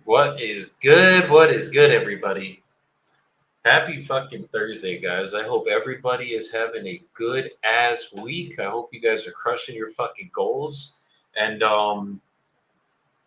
What is good? What is good, everybody? Happy fucking Thursday, guys. I hope everybody is having a good ass week. I hope you guys are crushing your fucking goals. And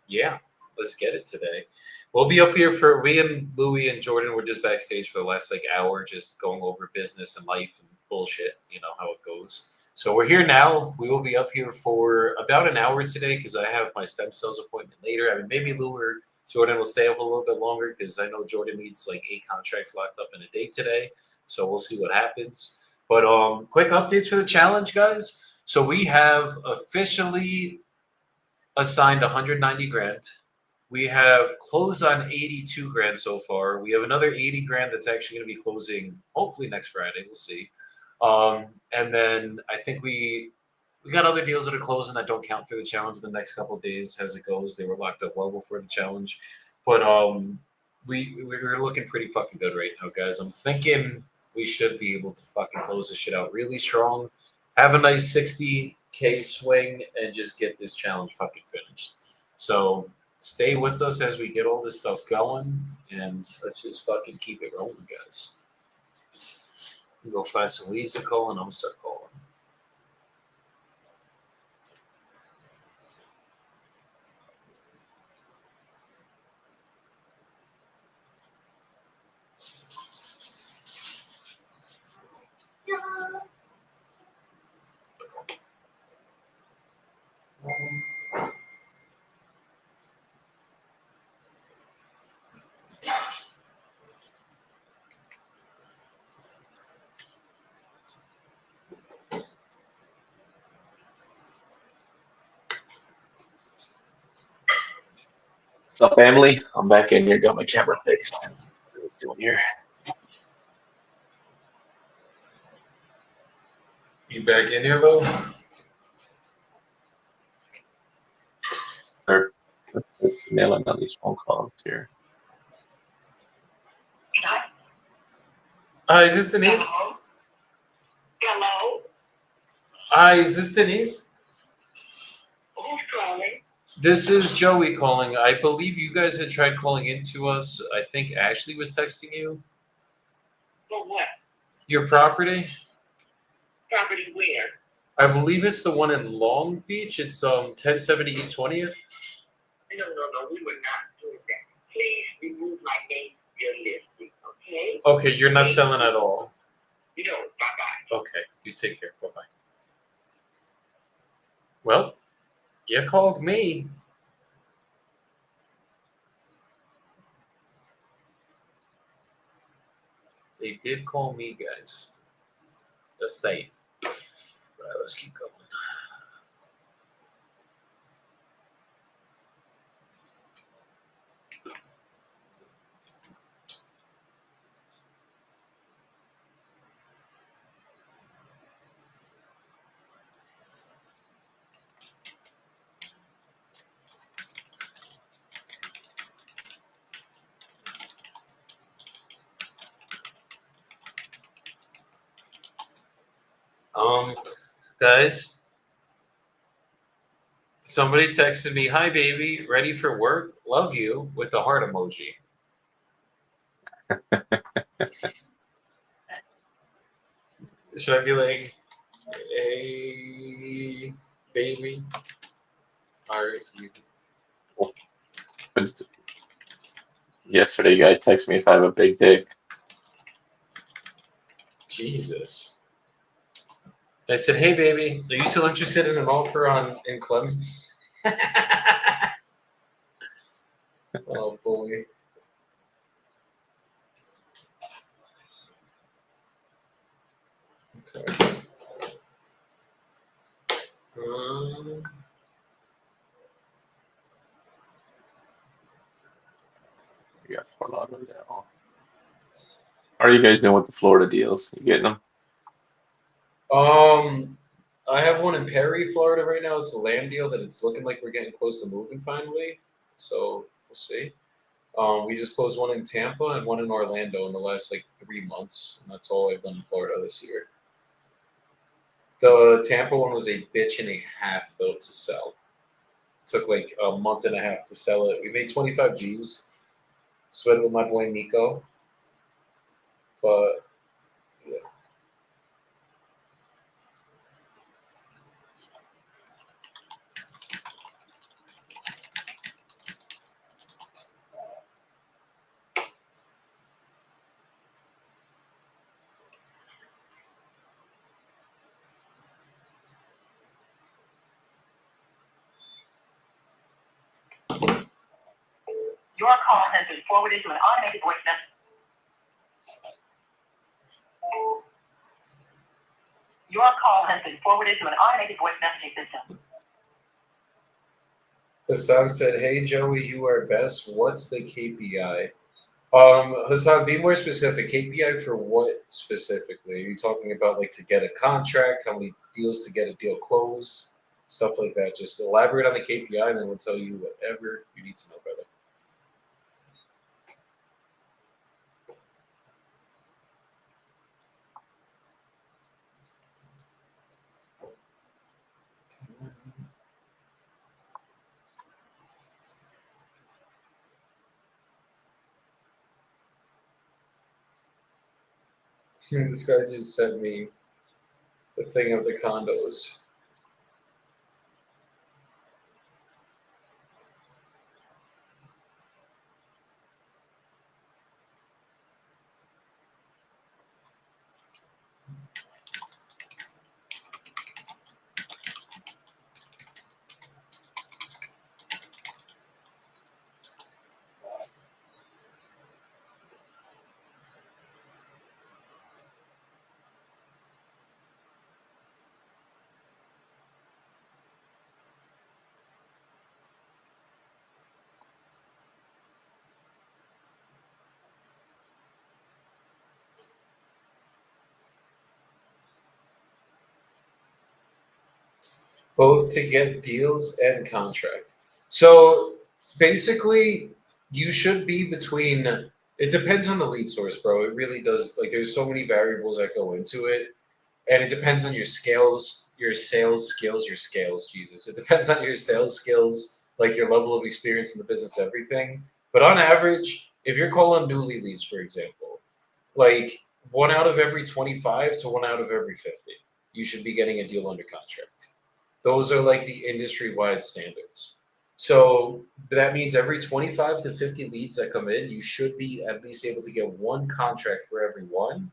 yeah, let's get it today. We'll be up here for we and Louie and Jordan were just backstage for the last like hour, just going over business and life and bullshit, you know how it goes. So we're here now. We will be up here for about an hour today because I have my stem cells appointment later. I mean, maybe Lou or Jordan will stay up a little bit longer because I know Jordan needs like 8 contracts locked up in a day today. So we'll see what happens. But quick updates for the challenge, guys. So we have officially assigned 190 grand. We have closed on 82 grand so far. We have another 80 grand that's actually going to be closing hopefully next Friday. We'll see. And then I think we got other deals that are closing that don't count for the challenge in the next couple of days as it goes. They were locked up well before the challenge. But we're looking pretty fucking good right now, guys. I'm thinking we should be able to fucking close this shit out really strong. Have a nice 60K swing and just get this challenge fucking finished. So stay with us as we get all this stuff going, and let's just fucking keep it rolling, guys. We go find some leads to call, and I'm gonna start calling. What's up, family? I'm back in here. Got my camera fixed. What are we doing here? You back in here, Lou? Start nailing on these phone calls here. Hi, is this Denise? Hello? Hi, is this Denise? Who's calling? This is Joey calling. I believe you guys had tried calling into us. I think Ashley was texting you. For what? Your property? Property where? I believe it's the one in Long Beach. It's 1070 East 20th. No, we were not doing that. Please remove my name from your listing, okay? Okay, you're not selling at all. No, bye-bye. Okay, you take care. Bye-bye. Well, you called me. They did call me, guys. Just saying. All right, let's keep going. Guys, somebody texted me, "Hi, baby, ready for work? Love you," with the heart emoji. Should I be like, "Hey, baby, are you?" Yesterday, you guys texted me if I have a big dick. Jesus. I said, "Hey, baby, are you still interested in an offer in Clemens?" Oh boy. Okay. You got Fort Lauderdale. How are you guys doing with the Florida deals? You getting them? I have one in Perry, Florida right now. It's a land deal that it's looking like we're getting close to moving finally. So we'll see. We just closed one in Tampa and one in Orlando in the last like 3 months, and that's all I've done in Florida this year. The Tampa one was a bitch and a half though to sell. It took like a month and a half to sell it. We made 25 G's. Spend with my boy Nico. But yeah. Your call has been forwarded to an automated voice message. Your call has been forwarded to an automated voice messaging system. Hassan said, "Hey Joey, you are best. What's the KPI?" Hassan, be more specific. KPI for what specifically? Are you talking about like to get a contract, how many deals to get a deal closed, stuff like that? Just elaborate on the KPI, and then we'll tell you whatever you need to know, brother. This guy just sent me the thing of the condos. Both to get deals and contract. So basically, you should be between. It depends on the lead source, bro. It really does. Like, there's so many variables that go into it, and it depends on your scales, your sales skills, your scales. Jesus, it depends on your sales skills, like your level of experience in the business, everything. But on average, if you're calling newly leads, for example, like 1 out of every 25 to 1 out of every 50, you should be getting a deal under contract. Those are like the industry-wide standards. So that means every 25 to 50 leads that come in, you should be at least able to get one contract for every one.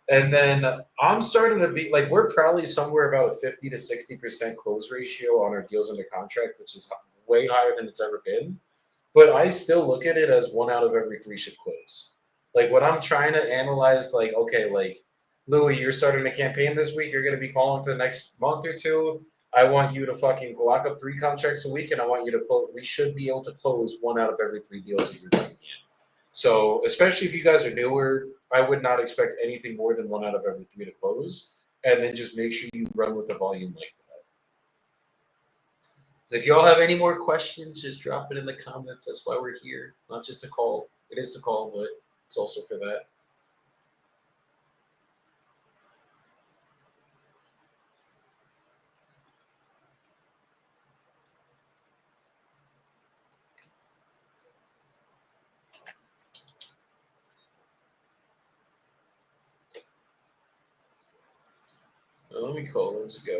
And then I'm starting to be like, we're probably somewhere about a 50 to 60% close ratio on our deals under contract, which is way higher than it's ever been. But I still look at it as 1 out of every 3 should close. Like when I'm trying to analyze, like, okay, like Louis, you're starting a campaign this week, you're going to be calling for the next month or two. I want you to fucking lock up 3 contracts a week, and I want you to close. We should be able to close 1 out of every 3 deals that you're doing in. So, especially if you guys are newer, I would not expect anything more than 1 out of every 3 to close, and then just make sure you run with the volume like that. If y'all have any more questions, just drop it in the comments. That's why we're here, not just to call. It is to call, but it's also for that. Let me call this guy.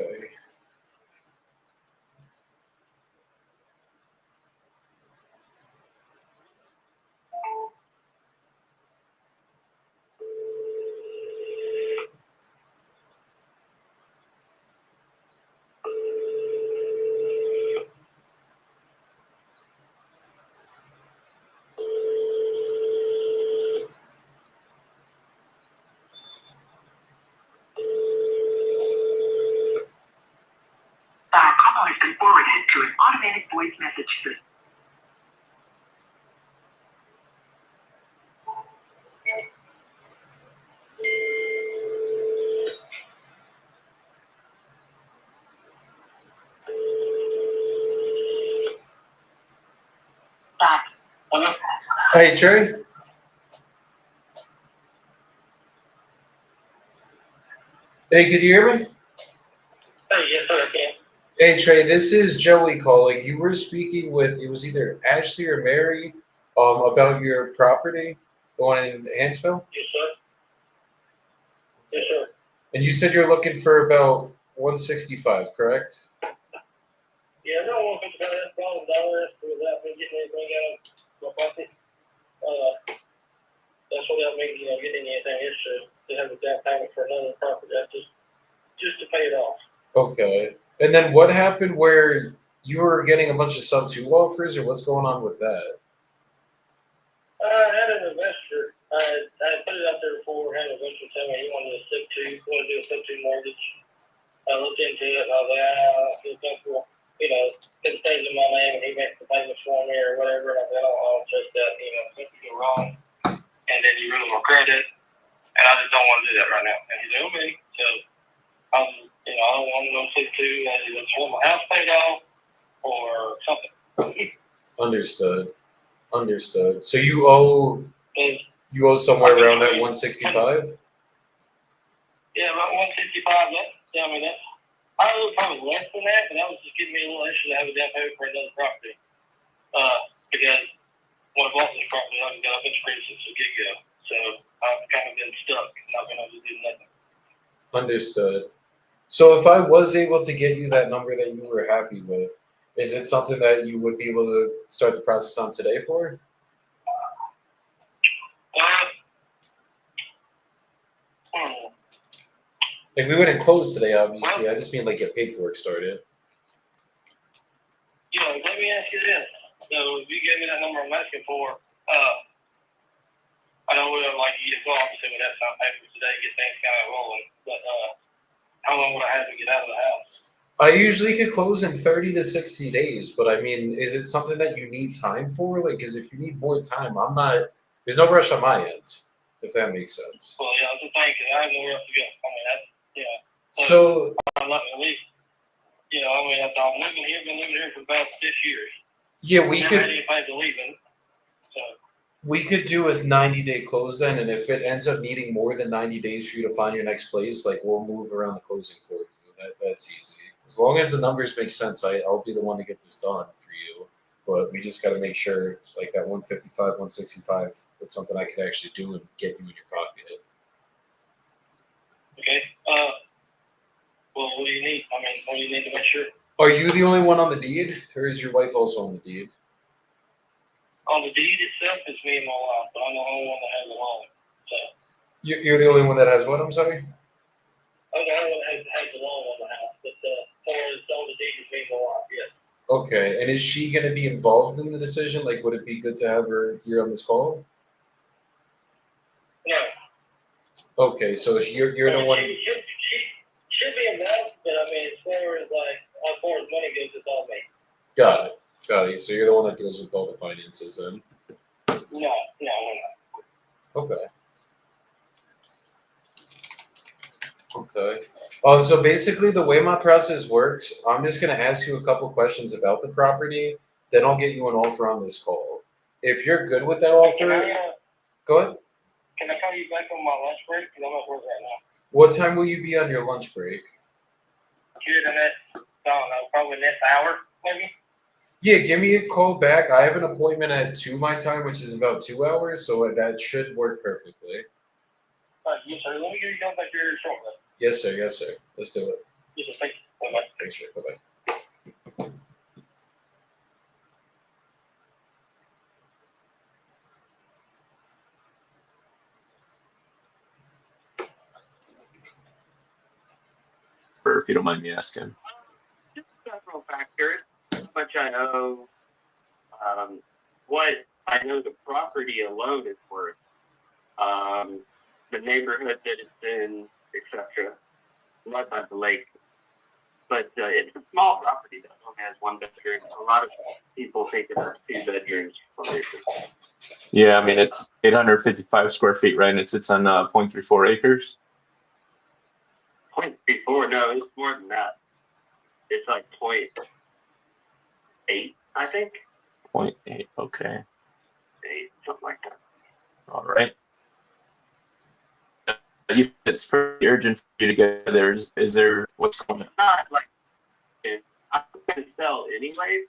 That call has been forwarded to an automated voice message system. Hey, Trey. Hey, can you hear me? Yes, sir, I can. Hey, Trey, this is Joey calling. You were speaking with, it was either Ashley or Mary About your property, the one in Hansville? Yes, sir. Yes, sir. And you said you're looking for about 165, correct? Yeah, I don't want to pay that $1,000 without me getting anything out of my pocket. That's without me, getting anything. It's to have a down payment for another property. That's just to pay it off. Okay. And then what happened where you were getting a bunch of sub-2 offers, or what's going on with that? I had an investor. I put it out there before. Had an investor tell me he wanted to wanted to do a sub-2 mortgage. I looked into it and I was like, I feel comfortable. It stays in my name and he makes the payments for me or whatever. And I said, I'll trust that. Something go wrong. And then you ruin my credit. And I just don't want to do that right now. And he said, okay. So I don't want to go sub-2. I just want my house paid off or something. Understood. So you owe somewhere around that 165? Yeah, about 165. That's I was probably less than that, but that was just giving me a little extra to have a down payment for another property. Because when I bought this property, I got a bunch of credit since the get-go. So I've kind of been stuck, not been able to do nothing. Understood. So if I was able to get you that number that you were happy with, is it something that you would be able to start the process on today for? Like, we wouldn't close today, obviously. I just mean like get paperwork started. Let me ask you this. So if you gave me that number I'm asking for, I know we obviously would have some papers today, get things kind of rolling. But how long would I have to get out of the house? I usually could close in 30 to 60 days, but I mean, is it something that you need time for? Like, because if you need more time, there's no rush on my end, if that makes sense. Well, yeah, that's the thing, because I have nowhere else to go. I mean, that's, So, I'm not at least, I'm living here, been living here for about 6 years. Yeah, we could. Ready if I had to leave it. So. We could do a 90-day close then, and if it ends up needing more than 90 days for you to find your next place, like, we'll move around the closing for you. That's easy. As long as the numbers make sense, I'll be the one to get this done for you. But we just got to make sure, like, that 155, 165, it's something I could actually do and get you in your pocket. Okay. Well, what do you need? What do you need to make sure? Are you the only one on the deed, or is your wife also on the deed? On the deed itself, it's me and my wife, but I'm the only one that has the loan. So. You're the only one that has what? I'm sorry? I'm the only one that has the loan on the house, but as far as on the deed, it's me and my wife, yes. Okay, and is she going to be involved in the decision? Like, would it be good to have her here on this call? No. Okay, so you're the one. She should be involved, but as far as money goes, it's all me. Got it. So you're the one that deals with all the finances then? No, we're not. Okay. So basically, the way my process works, I'm just going to ask you a couple questions about the property. Then I'll get you an offer on this call. If you're good with that offer, go ahead. Can I call you back on my lunch break? Because I'm at work right now. What time will you be on your lunch break? Here the next, probably next hour, maybe. Yeah, give me a call back. I have an appointment at 2 my time, which is about 2 hours, so that should work perfectly. Yes, sir. Let me give you a call back here shortly. Yes, sir. Let's do it. Yes, sir. Thank you. Bye-bye. Thanks, Rick. Bye-bye. If you don't mind me asking. Just several factors. How much I owe, what I know the property alone is worth, the neighborhood that it's in, etc. Not by the lake. But it's a small property that only has 1 bedroom. A lot of people think it has 2 bedrooms. Yeah, it's 855 square feet, right? And it sits on 0.34 acres. 0.34? No, it's more than that. It's like 0.8, I think. 0.8, okay. 8, something like that. All right. You said it's pretty urgent for you to get there. Is there what's going on? Not like I was going to sell anyway.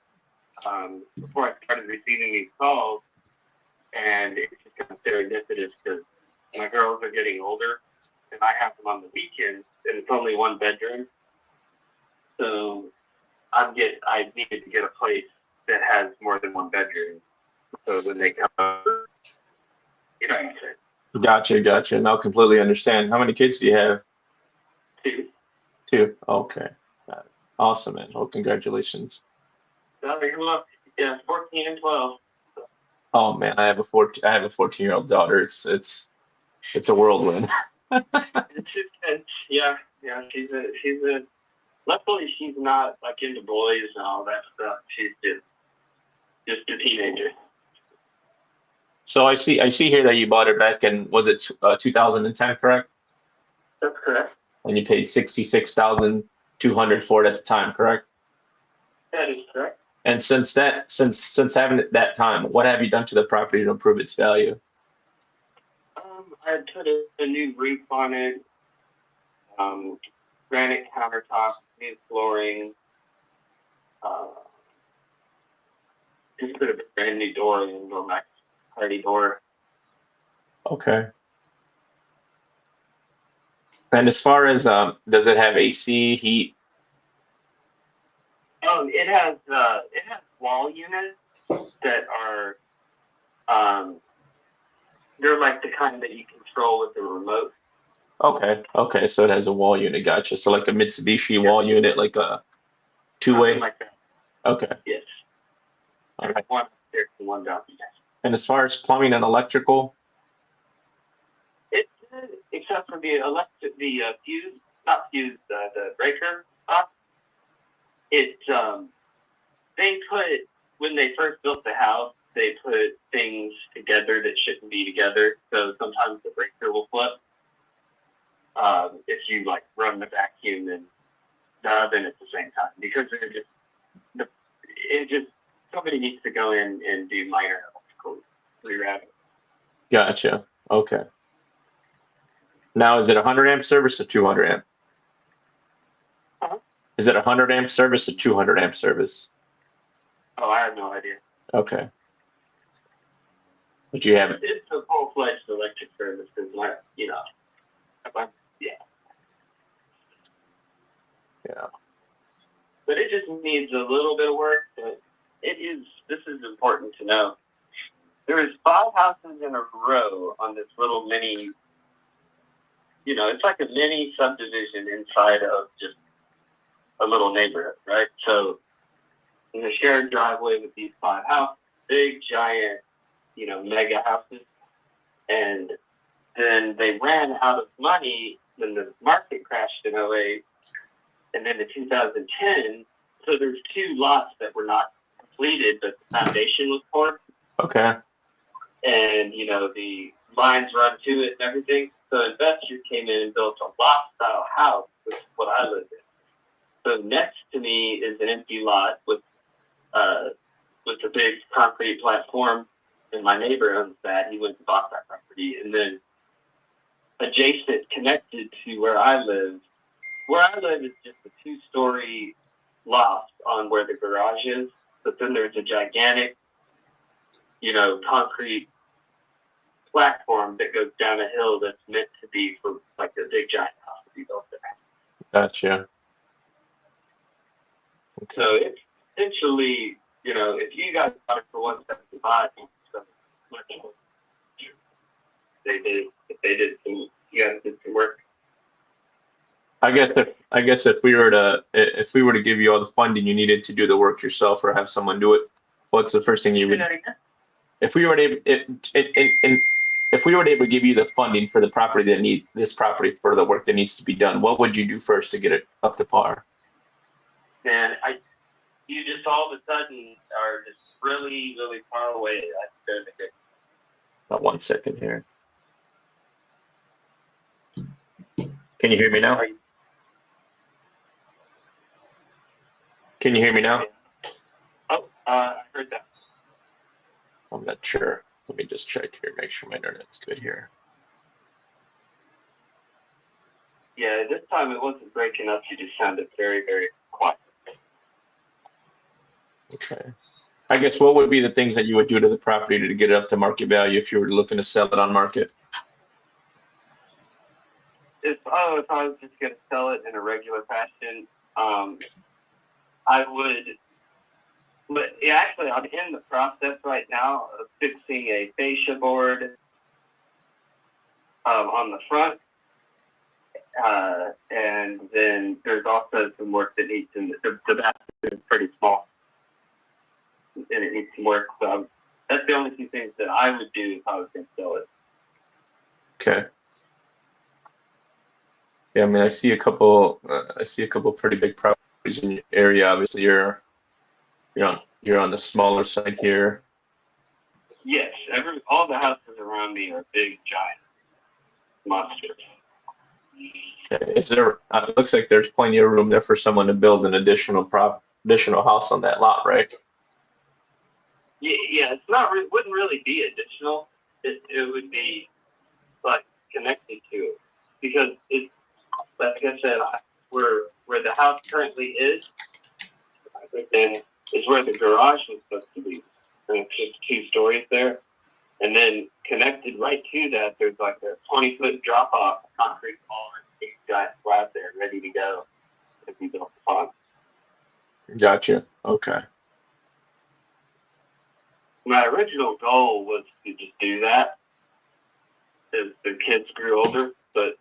Before I started receiving these calls, and it's just kind of serendipitous because my girls are getting older, and I have them on the weekends, and it's only one bedroom. So I needed to get a place that has more than one bedroom. So when they come over, you know what I'm saying? Gotcha. Now completely understand. How many kids do you have? Two. Two. Okay. Got it. Awesome, man. Well, congratulations. So you're lucky. Yeah, 14 and 12. Oh man, I have a 14-year-old daughter. It's a whirlwind. It's just, yeah. She's a. Luckily, she's not like into boys and all that stuff. She's just a teenager. So I see here that you bought it back in, was it 2010, correct? That's correct. And you paid 66,200 for it at the time, correct? That is correct. And since having it that time, what have you done to the property to improve its value? I put a new roof on it, granite countertops, new flooring, just put a brand new door in, Max Hardy door. Okay. And as far as does it have AC, heat? It has wall units that are they're like the kind that you control with the remote. Okay. So it has a wall unit. Gotcha. So like a Mitsubishi wall unit, like a two-way. Something like that. Okay. Yes. All right. One upstairs and one downstairs. And as far as plumbing and electrical? It's except for the breaker box. They put, when they first built the house, they put things together that shouldn't be together. So sometimes the breaker will flip. If you like run the vacuum and the oven at the same time, because somebody needs to go in and do minor electrical rerouting. Gotcha. Okay. Now, is it a 100 amp service or 200 amp? Uh-huh. Is it a 100 amp service or 200 amp service? Oh, I have no idea. Okay. But you have it. It's a full-fledged electric service, like, yeah. Yeah. But it just needs a little bit of work. But this is important to know. There's 5 houses in a row on this little mini, it's like a mini subdivision inside of just a little neighborhood, right? So in a shared driveway with these 5 houses, big, giant, mega houses. And then they ran out of money when the market crashed in 2008 and then in 2010. So there's 2 lots that were not completed, but the foundation was poured. Okay. And, the lines run to it and everything. So investors came in and built a lot-style house, which is what I live in. So next to me is an empty lot with a big concrete platform, and my neighbor owns that. He went and bought that property. And then adjacent, connected to where I live is just a 2-story loft on where the garage is. But then there's a gigantic, concrete platform that goes down a hill that's meant to be for like a big giant house to be built there. Gotcha. Okay. So it's essentially, if you guys bought it for $175, they did some, you guys did some work. I guess if we were to give you all the funding you needed to do the work yourself or have someone do it, what's the first thing you would? If we were able to give you the funding for the property that need this property for the work that needs to be done, what would you do first to get it up to par? Man, you just all of a sudden are just really, really far away. About 1 second here. Can you hear me now? Can you hear me now? Oh, I heard that. I'm not sure. Let me just check here, make sure my internet's good here. Yeah, this time it wasn't breaking up. You just sounded very, very quiet. Okay. I guess what would be the things that you would do to the property to get it up to market value if you were looking to sell it on market? If I was just gonna sell it in a regular fashion, I would. But yeah, actually, I'm in the process right now of fixing a fascia board on the front, and then there's also some work that needs in the bathroom is pretty small, and it needs some work. So that's the only two things that I would do if I was going to sell it. Okay. Yeah, I mean, I see a couple pretty big properties in your area. Obviously, you're on the smaller side here. Yes, all the houses around me are big, giant monsters. Okay. Is there? It looks like there's plenty of room there for someone to build an additional house on that lot, right? Yeah, it's wouldn't really be additional. It would be like connected to it because it's like I said, where the house currently is, then is where the garage was supposed to be. And it's just 2 stories there, and then connected right to that, there's like a 20-foot drop off concrete wall and a big giant slab there, ready to go if you built upon. Gotcha. Okay. My original goal was to just do that as the kids grew older, but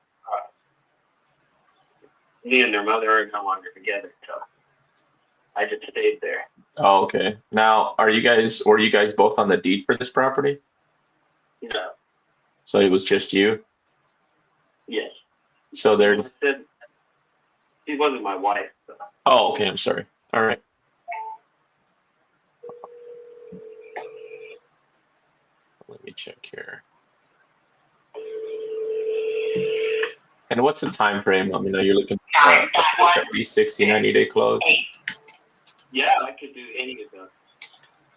me and their mother are no longer together, so I just stayed there. Oh, okay. Now, were you guys both on the deed for this property? No. So it was just you? Yes. So there. She wasn't my wife. So. Oh, okay. I'm sorry. All right. Let me check here. And what's the time frame? I mean, are you looking for at least 60, 90-day close? Yeah, I could do any of those.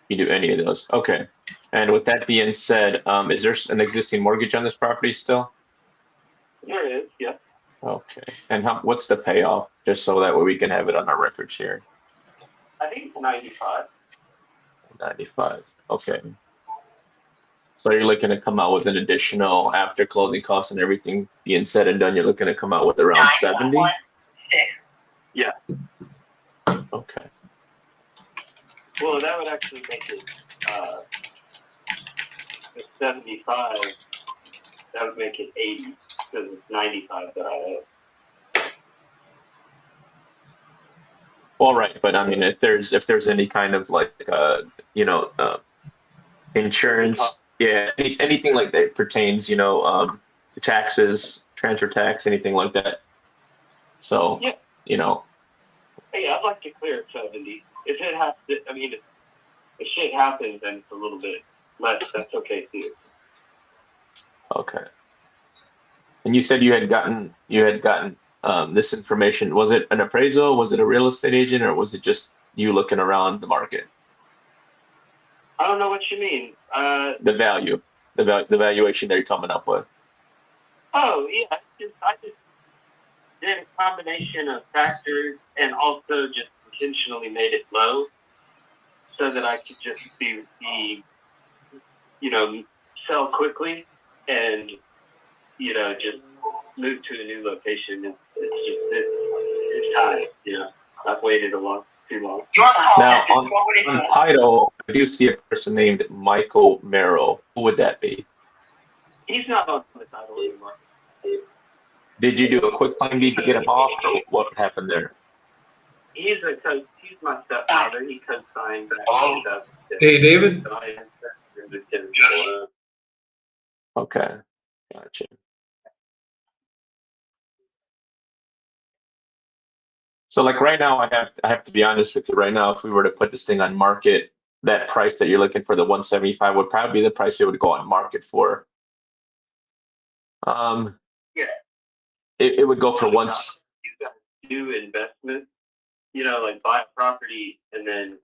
You do any of those? Okay. And with that being said, is there an existing mortgage on this property still? There is, yeah. Okay. And what's the payoff? Just so that way we can have it on our records here. I think it's 95. 95. Okay. So you're looking to come out with an additional, after closing costs and everything being said and done, you're looking to come out with around 70? Yeah. Okay. Well, that would actually make it 75. That would make it 80 because it's 95 that I have. Well, right, but I mean, if there's any kind of like insurance, yeah, anything like that pertains, taxes, transfer tax, anything like that. So, yeah. Hey, I'd like to clear 70. If it has to, I mean, if shit happens and it's a little bit less, that's okay too. Okay. And you said you had gotten this information. Was it an appraisal? Was it a real estate agent, or was it just you looking around the market? I don't know what you mean. The valuation that you're coming up with. Oh yeah, I just did a combination of factors and also just intentionally made it low so that I could just sell quickly and just move to a new location. It's time. I've waited too long. Now on title, I do see a person named Michael Merrill. Who would that be? He's not on the title anymore. Did you do a quick claim deed to get him off, or what happened there? He's my stepfather. He co-signed that. Hey, David. Okay, gotcha. So like right now, I have to be honest with you. Right now, if we were to put this thing on market, that price that you're looking for, the 175, would probably be the price it would go on market for. Yeah. It would go for once. You guys do investments, like buy a property and then,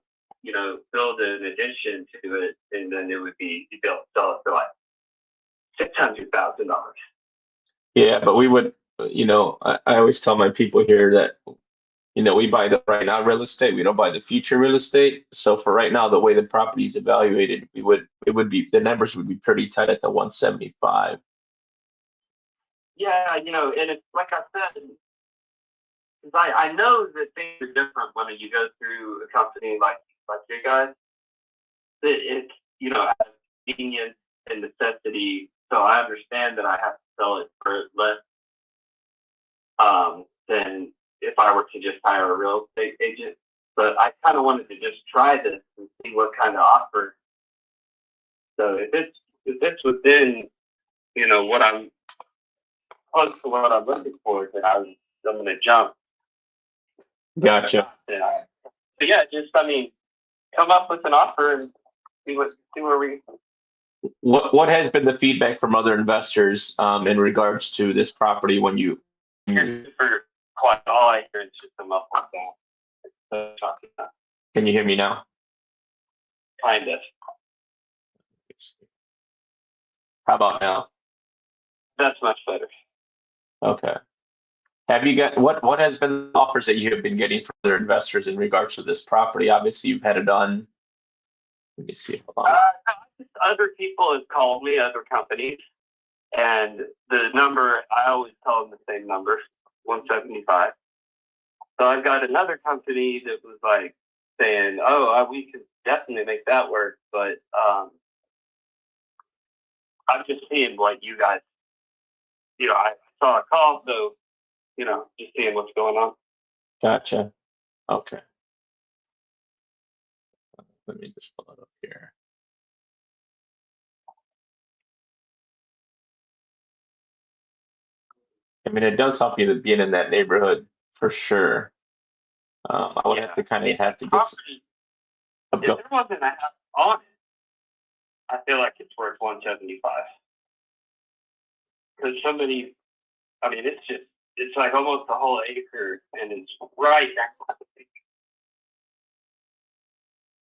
build an addition to it, and then it would be, you'd be able to sell it for like $600,000. Yeah, but we would, I always tell my people here that we buy the right now real estate. We don't buy the future real estate. So for right now, the way the property is evaluated, the numbers would be pretty tight at the 175. Yeah, and it's like I said, 'cause I know that things are different when you go through a company like you guys. That it's out of convenience and necessity. So I understand that I have to sell it for less than if I were to just hire a real estate agent. But I kind of wanted to just try this and see what kind of offer. So if it's within what I'm close to what I'm looking for, then I'm going to jump. Gotcha. But yeah, just come up with an offer and see where we. What has been the feedback from other investors in regards to this property when you? For quite all I hear is just a muffled sound. Can you hear me now? Kind of. How about now? That's much better. Okay. Have you got what has been the offers that you have been getting from other investors in regards to this property? Obviously, you've had it on. Let me see. Other people have called me, other companies, and the number, I always tell them the same number, 175. So I've got another company that was like saying, "Oh, we could definitely make that work," but I'm just seeing what you guys. I saw a call, so just seeing what's going on. Gotcha. Okay. Let me just pull it up here. I mean, it does help you to being in that neighborhood for sure. I would have to kind of have to get some. If there wasn't a house on it, I feel like it's worth 175. Because somebody, it's like almost a whole acre, and it's right next to the lake.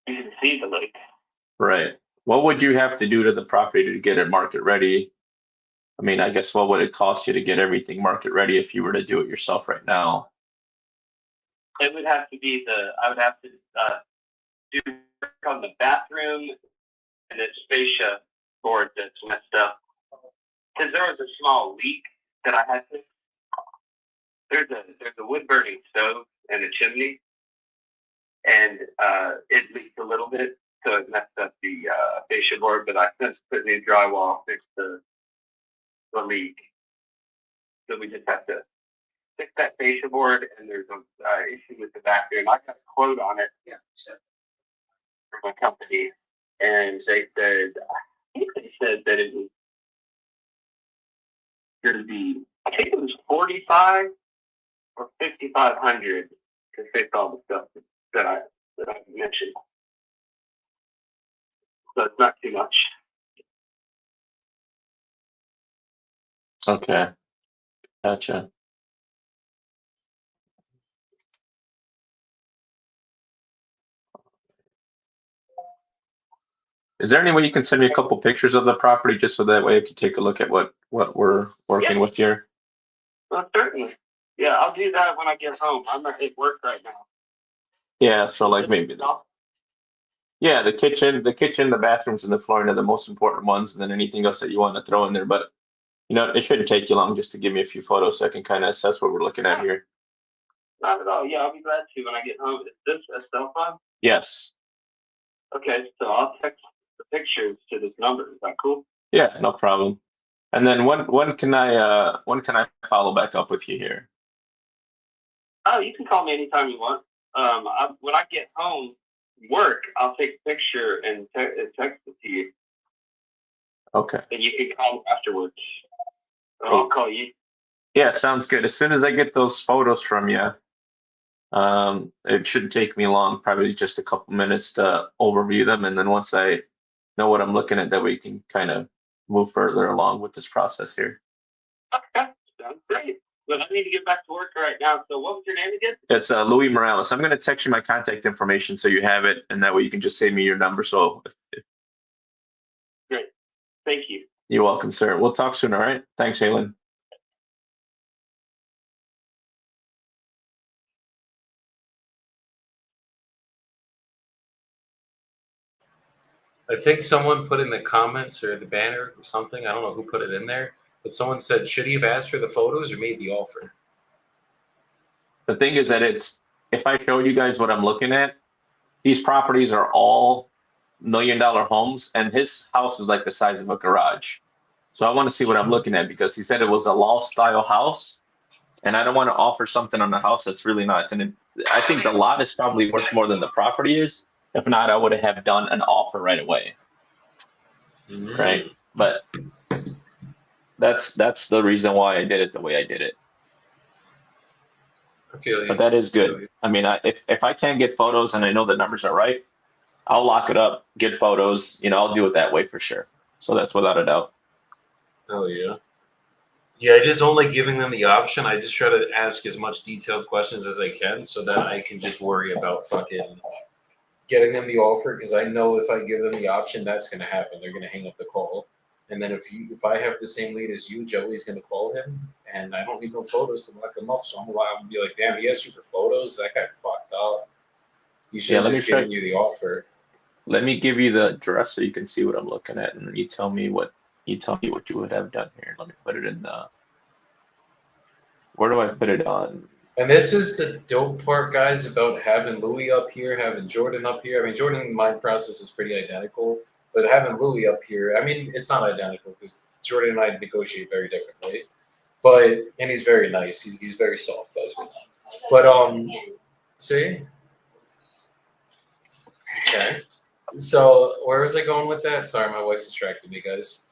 You can see the lake. Right. What would you have to do to the property to get it market ready? I mean, I guess what would it cost you to get everything market ready if you were to do it yourself right now? It would have to be I would have to do work on the bathroom and its fascia board that's messed up. Because there was a small leak that I had to. There's a wood burning stove and a chimney, and it leaked a little bit, so it messed up the fascia board. But I since put new drywall, fixed the leak, so we just have to fix that fascia board. And there's an issue with the bathroom. I got a quote on it, from a company, and they said, I think they said that it was going to be, I think it was 45 or 5,500 to fix all the stuff that I mentioned. So it's not too much. Okay. Gotcha. Is there any way you can send me a couple pictures of the property just so that way I can take a look at what we're working with here? Well, certainly. Yeah, I'll do that when I get home. I'm at work right now. Yeah, so like maybe yeah, the kitchen, the bathrooms, and the flooring are the most important ones, and then anything else that you want to throw in there. But it shouldn't take you long just to give me a few photos so I can kind of assess what we're looking at here. Not at all. Yeah, I'll be glad to when I get home. Is this a cell phone? Yes. Okay, so I'll text the pictures to this number. Is that cool? Yeah, no problem. And then when can I follow back up with you here? Oh, you can call me anytime you want. When I get home work, I'll take a picture and text it to you. Okay. And you can call me afterwards. Or I'll call you. Yeah, sounds good. As soon as I get those photos from you, it shouldn't take me long, probably just a couple minutes to overview them. And then once I know what I'm looking at, that we can kind of move further along with this process here. Okay, sounds great. But I need to get back to work right now. So what was your name again? It's Louis Morales. I'm going to text you my contact information so you have it, and that way you can just save me your number. So Great. Thank you. You're welcome, sir. We'll talk soon, all right? Thanks, Halen. I think someone put in the comments or the banner or something. I don't know who put it in there, but someone said, should he have asked for the photos or made the offer? The thing is that if I showed you guys what I'm looking at, these properties are all $1 million homes, and his house is like the size of a garage. So I want to see what I'm looking at, because he said it was a loft style house, and I don't want to offer something on the house that's really not going to. I think the lot is probably worth more than the property is. If not, I would have done an offer right away. Right, but that's the reason why I did it the way I did it. I feel you. But that is good. I mean, if I can't get photos and I know the numbers are right, I'll lock it up, get photos. I'll do it that way for sure. So that's without a doubt. Oh yeah. Yeah, I just don't like giving them the option. I just try to ask as much detailed questions as I can so that I can just worry about fucking getting them the offer, because I know if I give them the option, that's going to happen. They're going to hang up the call. And then if I have the same lead as you, Joey's going to call him, and I don't need no photos to lock him up. So I'm going to be like, damn, he asked you for photos? That guy fucked up. You should have just given you the offer. Let me give you the address so you can see what I'm looking at, and you tell me what you would have done here. Let me put it in the. Where do I put it on? And this is the dope part, guys, about having Louis up here, having Jordan up here. I mean, Jordan, my process is pretty identical, but having Louis up here, I mean, it's not identical because Jordan and I negotiate very differently. And he's very nice. He's very soft, Desmond. But see, okay. So where was I going with that? Sorry, my wife distracted me, guys.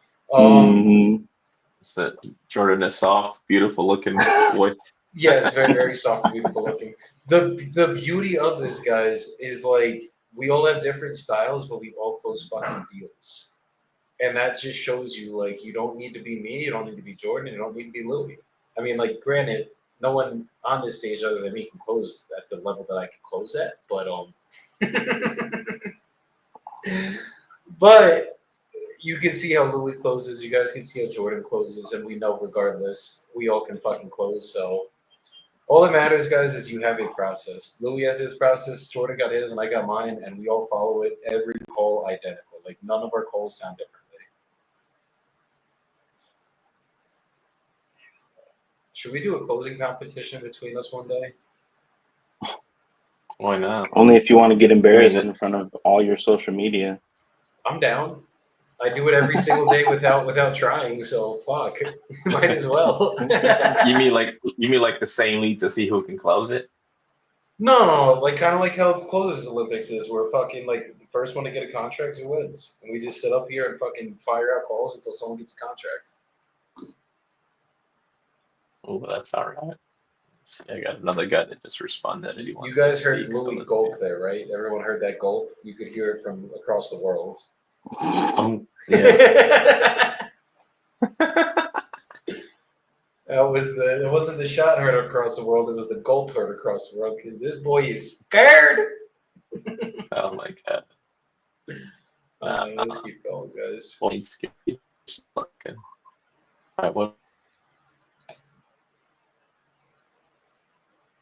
So Jordan is soft, beautiful looking boy. Yes, very, very soft and beautiful looking. The beauty of this, guys, is like we all have different styles, but we all close fucking deals. And that just shows you, like, you don't need to be me, you don't need to be Jordan, you don't need to be Louis. I mean, like, granted, no one on this stage other than me can close at the level that I can close at, but but you can see how Louis closes, you guys can see how Jordan closes, and we know regardless, we all can fucking close. So all that matters, guys, is you have a process. Louis has his process, Jordan got his, and I got mine, and we all follow it. Every call identical. Like, none of our calls sound differently. Should we do a closing competition between us one day? Why not? Only if you want to get embarrassed in front of all your social media. I'm down. I do it every single day without trying, so fuck. Might as well. You mean like the same lead to see who can close it? No, like kind of like how Closers Olympics is, where fucking like the first one to get a contract who wins, and we just sit up here and fucking fire out calls until someone gets a contract. Oh, that's all right. See, I got another guy that just responded. That he wants You guys to heard speak, so Louis let's gulp there, right? Everyone heard that gulp. You could hear it from across the world. Yeah. It wasn't the shot heard across the world. It was the gulp heard across the world because this boy is scared. Oh my god. Let's keep going, guys. Well, he's fucking. All right, well,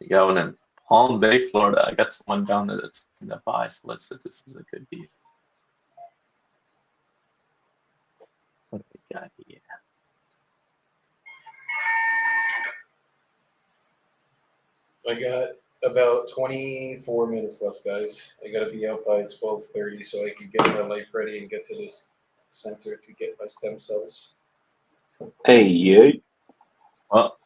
you got one in Palm Bay, Florida. I got someone down there that's in the buy, so let's see if this is a good deal. What do we got here? I got about 24 minutes left, guys. I gotta be out by 12:30 so I can get my life ready and get to this center to get my stem cells. Hey, yeah. Well,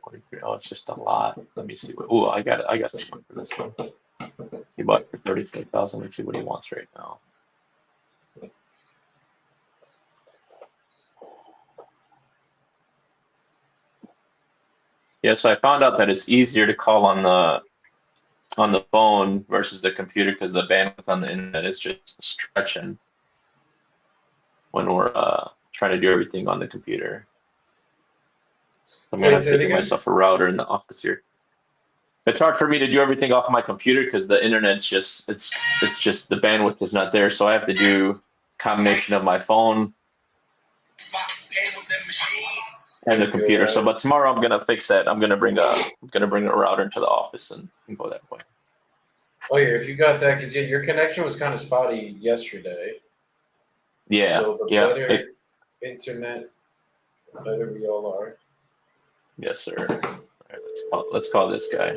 43. Oh, it's just a lot. Let me see. Oh, I got someone for this one. He bought for 35,000. Let's see what he wants right now. Yeah, so I found out that it's easier to call on the phone versus the computer because the bandwidth on the internet is just stretching when we're trying to do everything on the computer. I'm gonna have to get myself a router in the office here. It's hard for me to do everything off my computer because the internet's just it's just the bandwidth is not there. So I have to do a combination of my phone and the computer. So, but tomorrow I'm gonna fix that. I'm gonna bring a router into the office and go that way. Oh yeah, if you got that, because your connection was kind of spotty yesterday. Yeah, So the yeah. better internet, the better we all are. Yes, sir. All right, let's call this guy.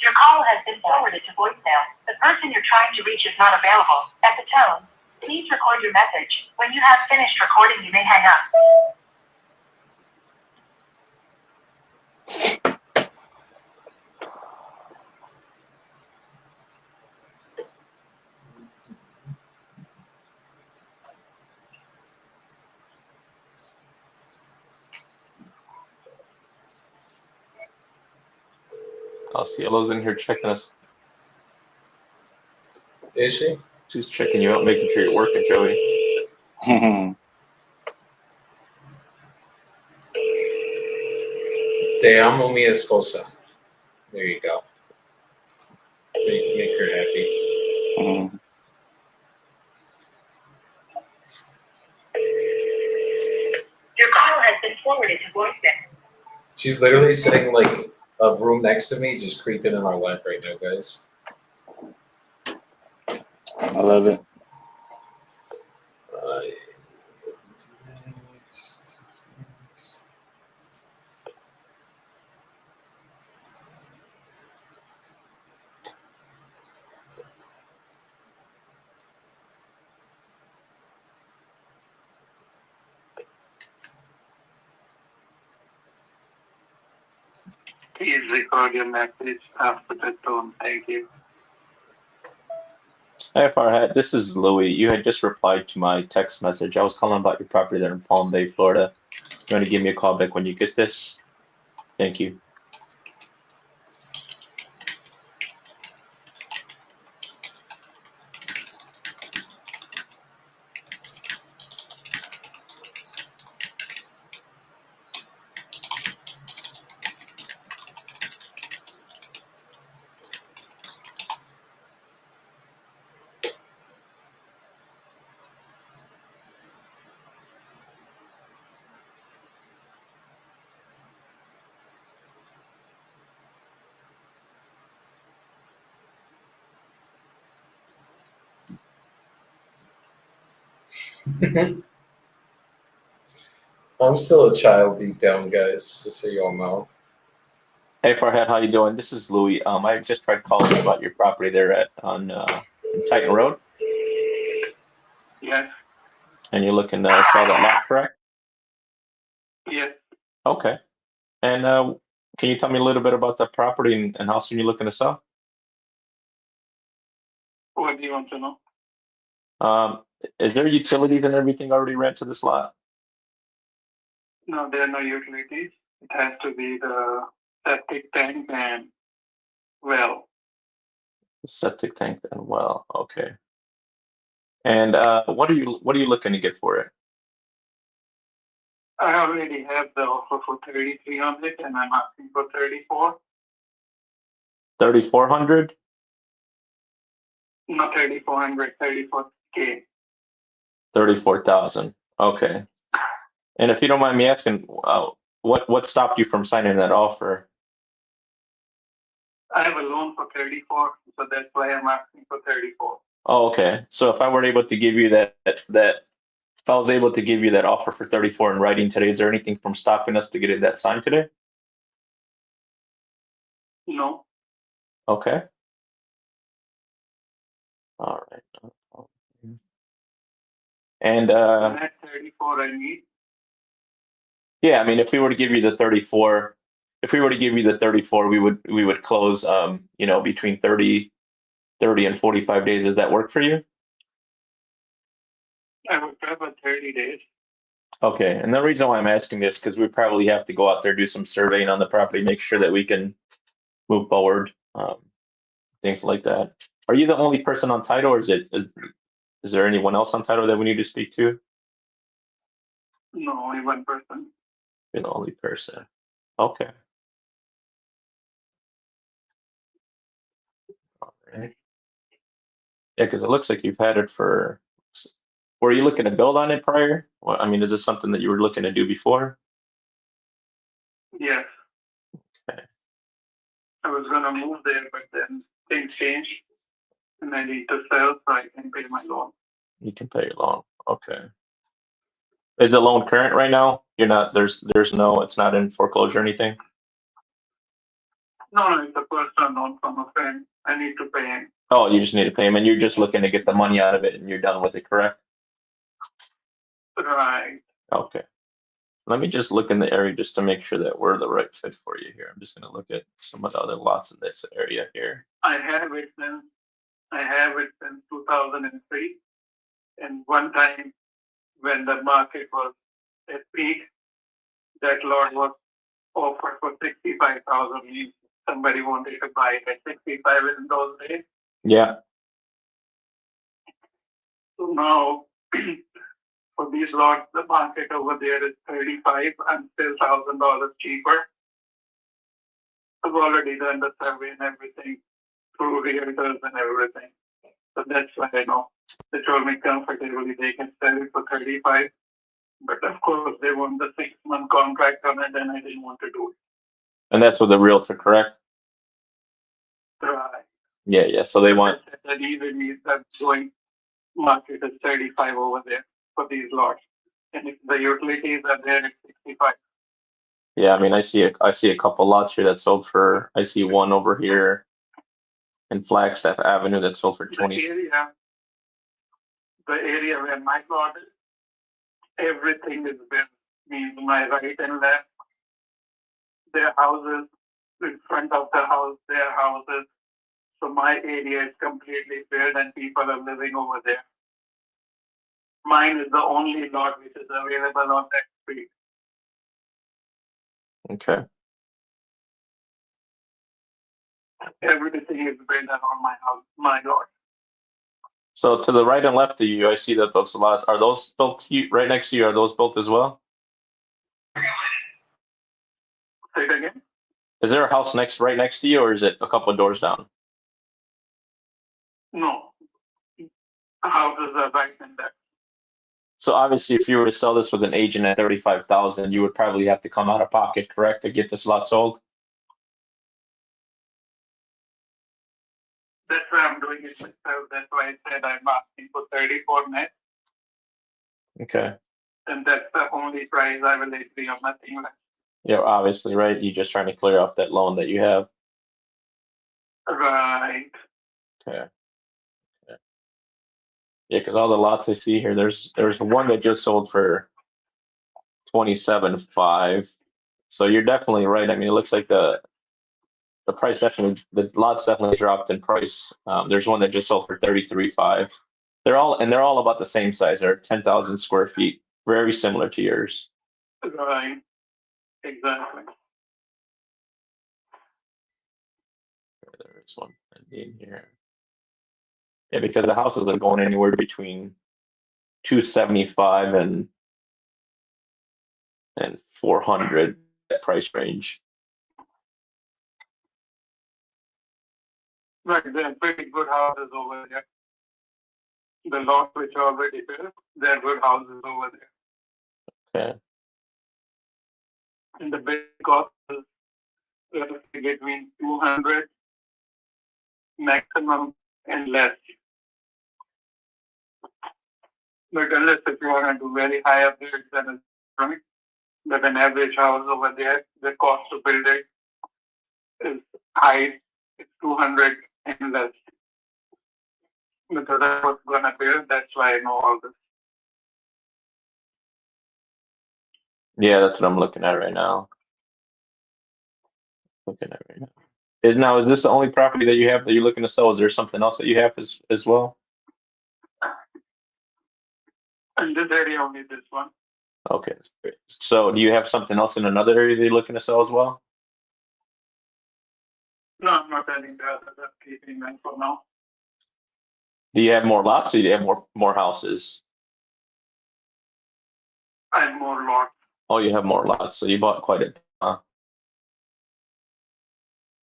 Your call has been forwarded to voicemail. The person you're trying to reach is not available. At the tone, please record your message. When you have finished recording, you may hang up. Osceola's in here checking us. Is she? She's checking you out, making sure you're working, Joey. Te amo mi esposa. There you go. Make her happy. Your call has been forwarded to voicemail. She's literally sitting like a room next to me, just creeping in my lap right now, guys. I love it. Please record your message after the tone. Thank you. Hey, Farhat, this is Louie. You had just replied to my text message. I was calling about your property there in Palm Bay, Florida. You want to give me a call back when you get this? Thank you. I'm still a child deep down, guys, just so you all know. Hey, Farhat, how you doing? This is Louie. I just tried calling you about your property there on Titan Road, Yes. and you're looking to sell that lot, correct? Yes. Okay. And can you tell me a little bit about the property and how soon you're looking to sell? What do you want to know? Is there utilities and everything already ran to this lot? No, there are no utilities. It has to be the septic tank and well. Septic tank and well, okay. And what are you looking to get for it? I already have the offer for 33 on it, and I'm asking for 34. 3,400? Not 3,400, 34K. 34,000. Okay. And if you don't mind me asking, what stopped you from signing that offer? I have a loan for 34, so that's why I'm asking for 34. Oh, okay. So if I were able to give you that, if I was able to give you that offer for 34 in writing today, is there anything from stopping us to getting that signed today? No. Okay. All right. And That's 34 I need. yeah, I mean, if we were to give you the 34, we would close, between 30 and 45 days. Does that work for you? I would prefer 30 days. Okay. And the reason why I'm asking this, because we probably have to go out there, do some surveying on the property, make sure that we can move forward, things like that. Are you the only person on title, or is there anyone else on title that we need to speak to? No, only one person. You're the only person. Okay. All right. Yeah, because it looks like you've had it for. Were you looking to build on it prior? Well, I mean, is this something that you were looking to do before? Yes. Okay. I was gonna move there, but then things changed, and I need to sell so I can pay my loan. You can pay your loan. Okay. Is the loan current right now? You're not. There's no. It's not in foreclosure or anything. No, it's a personal loan from a friend. I need to pay him. Oh, you just need to pay him, and you're just looking to get the money out of it, and you're done with it, correct? Right. Okay. Let me just look in the area just to make sure that we're the right fit for you here. I'm just going to look at some of the other lots in this area here. I have it since 2003, and one time when the market was at peak, that lot was offered for 65,000. Somebody wanted to buy it at 65 in those days. Yeah. So now, for these lots, the market over there is 35 and still $1,000 cheaper. I've already done the survey and everything through realtors and everything. So that's why I know. They told me comfortably they can sell it for 35. But of course, they want the 6-month contract on it, and I didn't want to do it. And that's with the realtor, correct? Right. Yeah, yeah. So they want. That even is that going market is 35 over there for these lots. And if the utilities are there, it's 65. Yeah, I mean, I see a couple lots here that sold for. I see one over here in Flagstaff Avenue that sold for 20. The area where my lot is, everything is built. Means my right and left, their houses, in front of the house, their houses. So my area is completely built and people are living over there. Mine is the only lot which is available on that street. Okay. Everything is built around my house, my lot. So to the right and left of you, I see that those lots are those built right next to you. Are those built as well? Say it again. Is there a house right next to you, or is it a couple of doors down? No. Houses are right in there. So obviously, if you were to sell this with an agent at 35,000, you would probably have to come out of pocket, correct, to get this lot sold? That's why I'm doing it myself. That's why I said I'm asking for 34 net. Okay. And that's the only price I will agree on, nothing less. Yeah, obviously, right? You're just trying to clear off that loan that you have. Right. Okay. Yeah, because all the lots I see here, there's one that just sold for 27.5. So you're definitely right. I mean, it looks like the price definitely, the lots definitely dropped in price. There's one that just sold for 33.5. They're all about the same size. They're 10,000 square feet, very similar to yours. Right. Exactly. There's one in here. Yeah, because the houses are going anywhere between 275 and 400 price range. Right. They're pretty good houses over there. The lots which are already built, they're good houses over there. Okay. And the big cost is roughly between 200 maximum and less. But unless if you want to do very high upgrades, then it's right. But an average house over there, the cost to build it is high. It's 200 and less. Because I was gonna build, that's why I know all this. Yeah, that's what I'm looking at right now. Is this the only property that you have that you're looking to sell? Is there something else that you have as well? And this area only this one. Okay, that's great. So do you have something else in another area that you're looking to sell as well? No, I'm not adding the others. I'm keeping them for now. Do you have more lots or do you have more houses? I have more lots. Oh, you have more lots, so you bought quite a bit. Huh?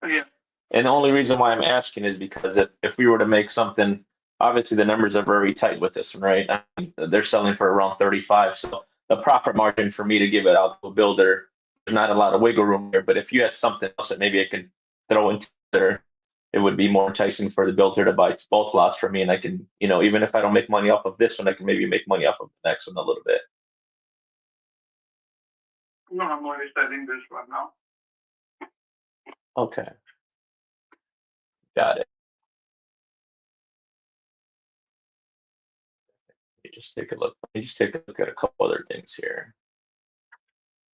Yeah. And the only reason why I'm asking is because if we were to make something, obviously the numbers are very tight with this one, right? I mean, they're selling for around 35. So the profit margin for me to give it out to a builder, there's not a lot of wiggle room there. But if you had something else that maybe I can throw into there, it would be more enticing for the builder to buy both lots for me. And I can, even if I don't make money off of this one, I can maybe make money off of the next one a little bit. No, I'm only selling this one now. Okay. Got it. Let me just take a look. Let me just take a look at a couple other things here.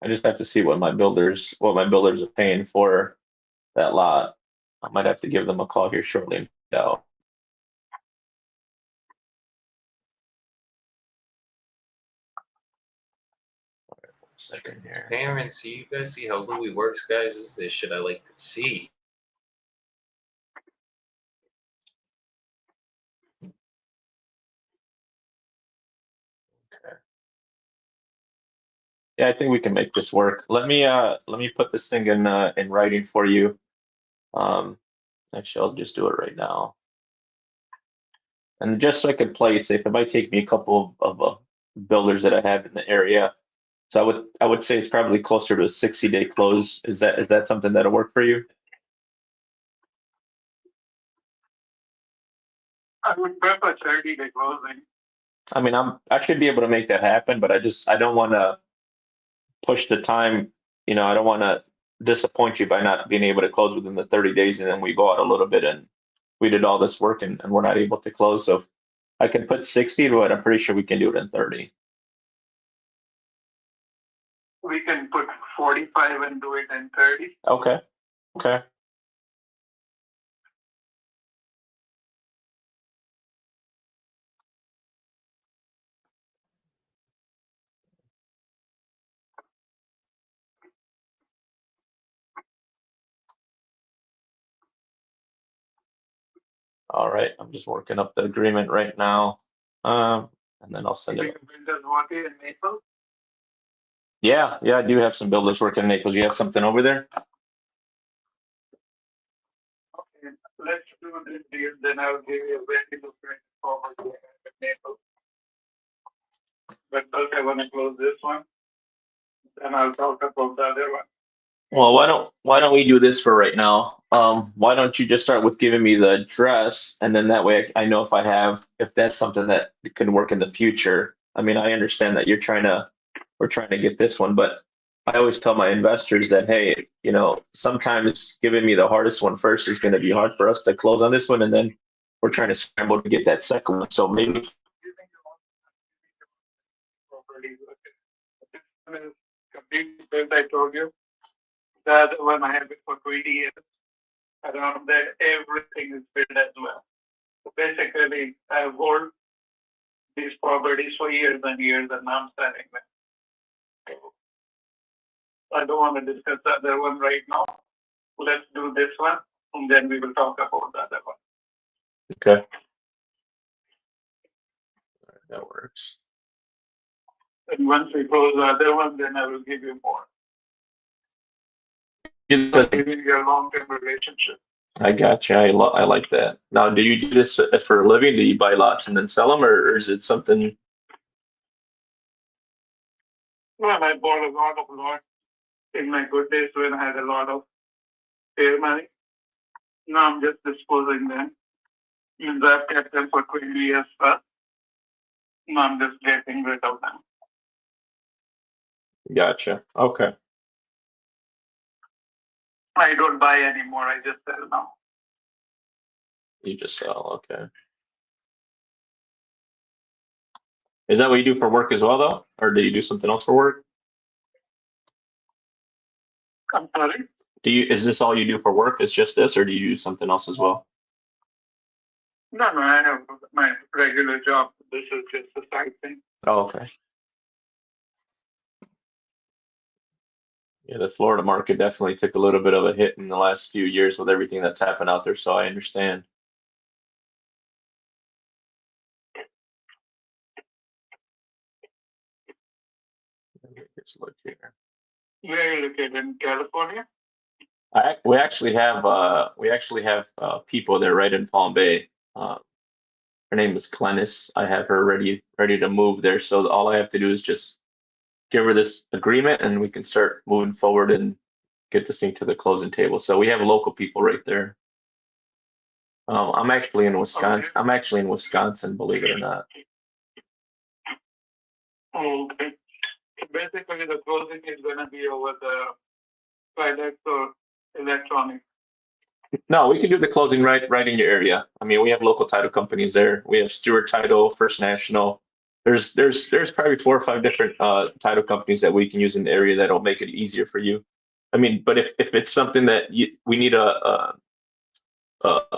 I just have to see what my builders are paying for that lot. I might have to give them a call here shortly and find out. All right, 1 second here. Parents, you guys see how Louis works, guys? This is the shit I like to see. Okay. Yeah, I think we can make this work. Let me put this thing in writing for you. Actually, I'll just do it right now. And just so I can play it safe, it might take me a couple of builders that I have in the area. So I would say it's probably closer to a 60-day close. Is that something that'll work for you? I would prefer 30-day closing. I mean, I should be able to make that happen, but I don't want to push the time. I don't want to disappoint you by not being able to close within the 30 days, and then we go out a little bit and we did all this work and we're not able to close. So if I can put 60, but I'm pretty sure we can do it in 30. We can put 45 and do it in 30. Okay. Okay. All right. I'm just working up the agreement right now. And then I'll send it. Builders working in Naples? Yeah, I do have some builders working in Naples. You have something over there? Okay, let's do this deal, then I'll give you a very different forward to Naples. But first I want to close this one, then I'll talk about the other one. Well, why don't we do this for right now? Why don't you just start with giving me the address, and then that way I know if that's something that can work in the future. I mean, I understand that we're trying to get this one, but I always tell my investors that, hey, sometimes giving me the hardest one first is going to be hard for us to close on this one, and then we're trying to scramble to get that second one. So maybe. Complete, I told you. The other one I have it for 20 years. Around that, everything is built as well. So basically, I have hold these properties for years and years, and now I'm selling them. So I don't want to discuss the other one right now. Let's do this one, and then we will talk about the other one. Okay. That works. And once we close the other one, then I will give you more. Giving you a long-term relationship. I got you. I like that. Now, do you do this for a living? Do you buy lots and then sell them, or is it something? Well, I bought a lot of lots in my good days when I had a lot of spare money. Now I'm just disposing them. Means I've kept them for 20 years plus. Now I'm just getting rid of them. Gotcha. Okay. I don't buy anymore. I just sell now. You just sell. Okay. Is that what you do for work as well, though? Or do you do something else for work? I'm sorry? Is this all you do for work? Is just this, or do you do something else as well? No, I have my regular job. This is just a side thing. Oh, okay. Yeah, the Florida market definitely took a little bit of a hit in the last few years with everything that's happened out there, so I understand. Let's look here. Where are you located in California? We actually have people there right in Palm Bay. Her name is Glennis. I have her ready to move there. So all I have to do is just give her this agreement, and we can start moving forward and get this thing to the closing table. So we have local people right there. I'm actually in Wisconsin. I'm actually in Wisconsin, believe it or not. Oh, okay. So basically, the closing is going to be over the FedEx or electronic. No, we can do the closing right in your area. I mean, we have local title companies there. We have Stewart Title, First National. There's probably 4 or 5 different title companies that we can use in the area that'll make it easier for you. I mean, but if it's something that we need a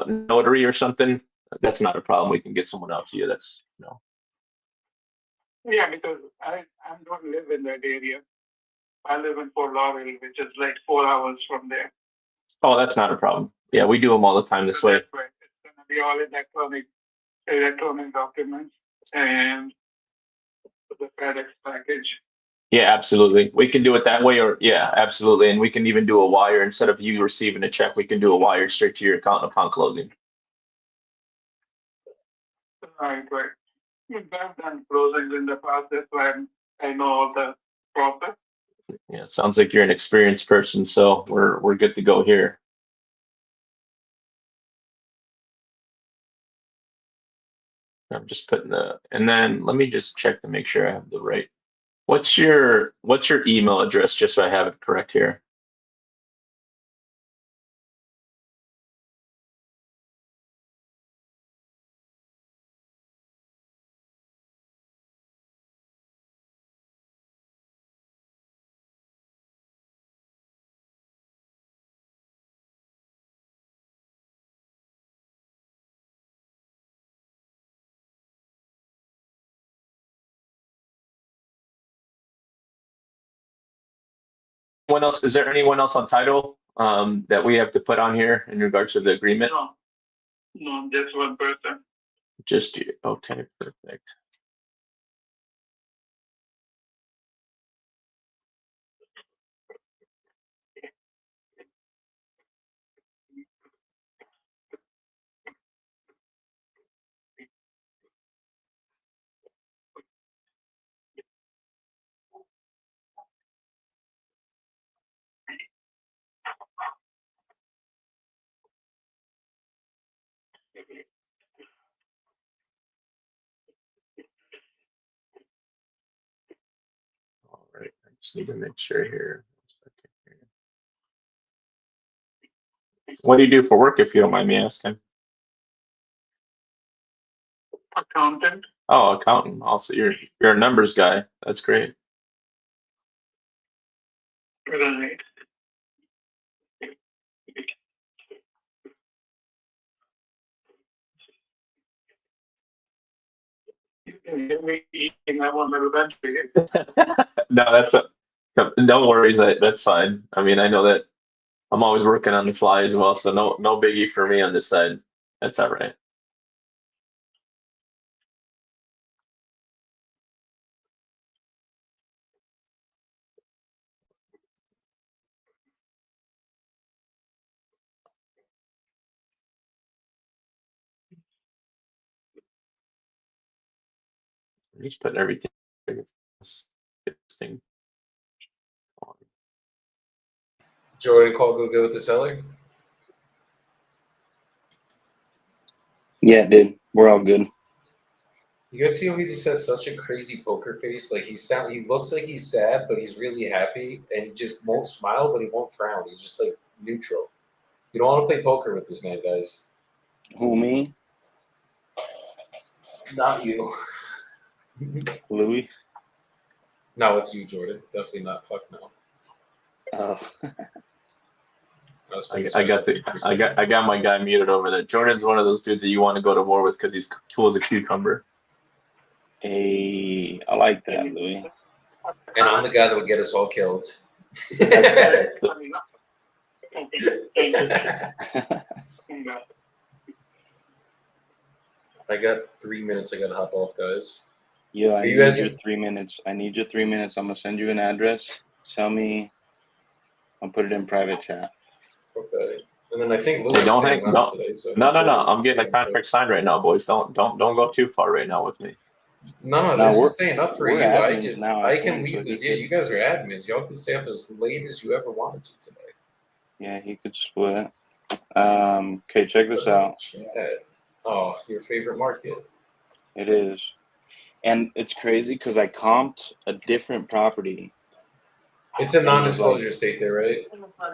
notary or something, that's not a problem. We can get someone out to you. That's Yeah, because I don't live in that area. I live in Fort Lauderdale, which is like 4 hours from there. Oh, that's not a problem. Yeah, we do them all the time this way. That's right. It's going to be all electronic documents and the FedEx package. Yeah, absolutely. We can do it that way, or yeah, absolutely. And we can even do a wire instead of you receiving a check. We can do a wire straight to your account upon closing. Right. I've done closings in the past. That's why I know all the process. Yeah, it sounds like you're an experienced person, so we're good to go here. I'm just putting and then let me just check to make sure I have the right. What's your email address, just so I have it correct here? Anyone else? Is there anyone else on title that we have to put on here in regards to the agreement? No, just one person. Just you. Okay, perfect. All right, I just need to make sure here. What do you do for work, if you don't mind me asking? Accountant. Oh, accountant. Also, you're a numbers guy. That's great. Right. You can get me eating. I want my lunch period. No, no worries. That's fine. I mean, I know that I'm always working on the fly as well, so no biggie for me on this side. That's all right. I'm just putting everything. Thing on. Jordan, call go good with the seller. Yeah, dude, we're all good. You guys see how he just has such a crazy poker face? Like he looks like he's sad, but he's really happy, and he just won't smile, but he won't frown. He's just like neutral. You don't want to play poker with this man, guys. Who, me? Not you. Louis? Not with you, Jordan. Definitely not. Fuck no. Oh. I got my guy muted over there. Jordan's one of those dudes that you want to go to war with because he's cool as a cucumber. Hey, I like that, Louis. And I'm the guy that would get us all killed. I got 3 minutes. I gotta hop off, guys. Yeah, I You need guys your in- 3 minutes. I need your 3 minutes. I'm gonna send you an address. Tell me. I'll put it in private chat. Okay. And then I think Hey, Louis don't staying hang. on Don't. today, so I No, think no, no. Jordan's I'm getting a staying too. contract signed right now, boys. Don't go too far right now with me. No, No, this we're- is staying up for we're you. admins now, I I can think, so leave this. he Yeah, could- you guys are admins. Y'all can stay up as late as you ever wanted to today. Yeah, he could split. Okay, check this out. Chat. Oh, your favorite market. It is. And it's crazy because I comped a different property. It's a non-disclosure state there, right?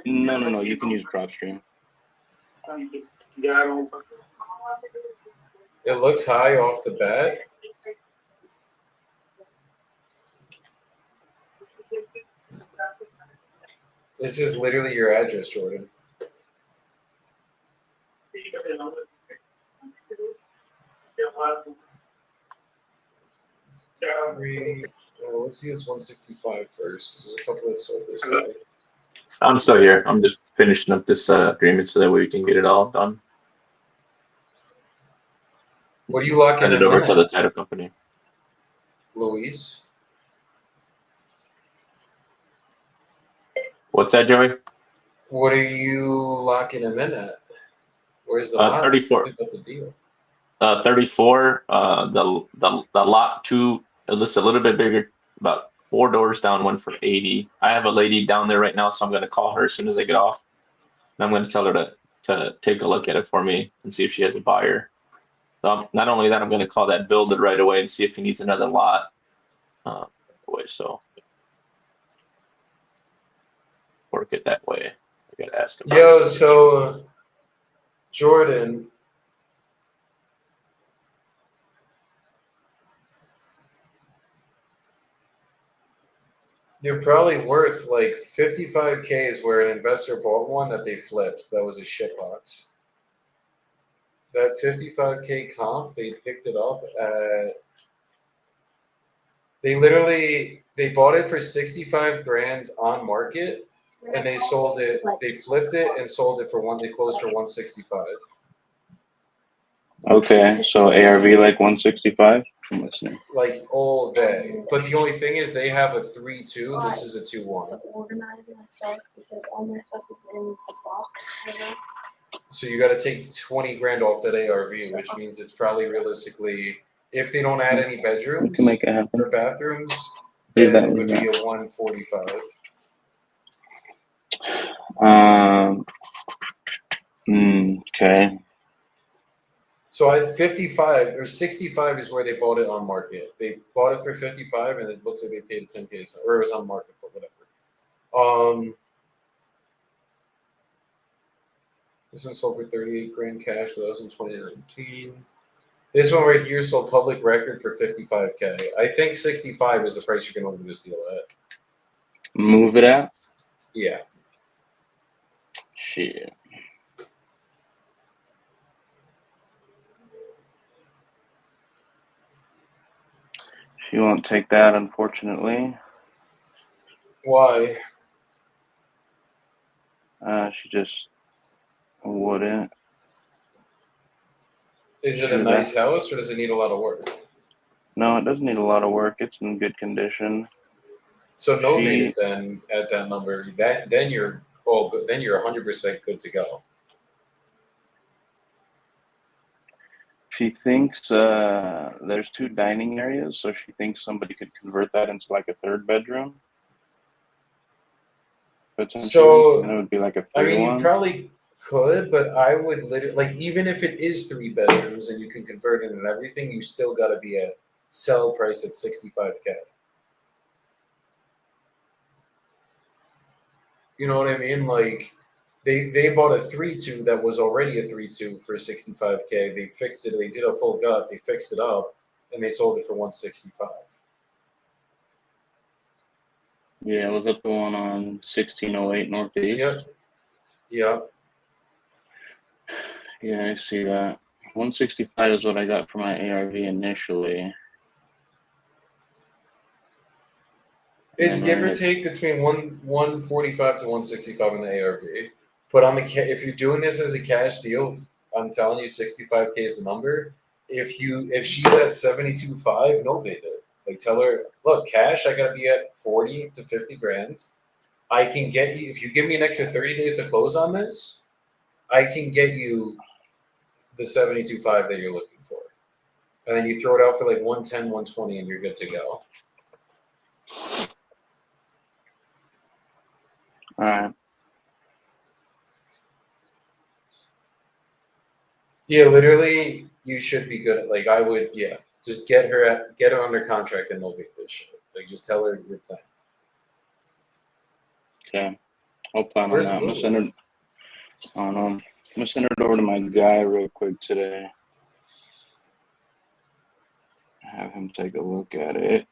No. You can use PropStream. It looks high off the bat. This is literally your address, Jordan. Let's see this 165 first, because there's a couple that sold this way. I'm still here. I'm just finishing up this agreement so that way we can get it all done. What are you locking Send it in over at, to the title company. Luis? What's that, Joey? What are you locking him in at? Where's the 34. Pick up the deal. 34. The lot 2. It's a little bit bigger, about 4 doors down, one for 80. I have a lady down there right now, so I'm going to call her as soon as I get off. And I'm going to tell her to take a look at it for me and see if she has a buyer. Not only that, I'm going to call that builder right away and see if he needs another lot. So work it that way. I got to ask him. Yo, so Jordan. You're probably worth like 55K is where an investor bought one that they flipped. That was a shitbox. That 55K comp, they picked it up at. They bought it for 65 grand on market, and they sold it. They flipped it and sold it for one. They closed for 165. Okay, so ARV like 165? I'm listening. Like all day. But the only thing is they have a 3-2. This is a 2-1. To organize my stuff because all my stuff is in a box. So you got to take 20 grand off that ARV, which means it's probably realistically, if they don't add any We bedrooms can make it happen. or bathrooms, Leave then that, it would leave be a 145. Okay. So at 55 or 65 is where they bought it on market. They bought it for 55, and it looks like they paid 10K, or it was on market, but whatever. This one sold for 38 grand cash, but that was in 2019. This one right here sold public record for 55K. I think 65 is the price you're going to move this deal at. Move it out? Yeah. Shit. She won't take that, unfortunately. Why? She just wouldn't. Is it a Sure, nice house, or does it need a lot of work? No, it doesn't need a lot of work. It's in good condition. So novate it then at that number. Then you're all good. Then you're 100% good to go. She thinks there's 2 dining areas, so she thinks somebody could convert that into like a 3rd bedroom. Potentially. So, And it would be like a 3-1. I mean, you probably could, but I would literally, like, even if it is 3 bedrooms and you can convert it and everything, you still got to be at sell price at 65K. You know what I mean? Like, they bought a 3-2 that was already a 3-2 for 65K. They fixed it. They did a full gut. They fixed it up, and they sold it for 165. Yeah, was that the one on 1608 Northeast? Yep. Yep. Yeah, I see that. 165 is what I got for my ARV initially. It's And give or then take between 145 to 165 in the ARV. But on the if you're doing this as a cash deal, I'm telling you, 65K is the number. If she's at 72.5, novate it. Like tell her, look, cash, I gotta be at 40 to 50 grand. I can get you, if you give me an extra 30 days to close on this, I can get you the 72.5 that you're looking for. And then you throw it out for like 110, 120 and you're good to go. All right. Yeah, literally, you should be good at, like, I would, yeah, just get her under contract and novate this shit. Like, just tell her your plan. Okay. I'll plan on Where's that. I'm gonna Lou? send it. I don't know. I'm gonna send it over to my guy real quick today. Have him take a look at it.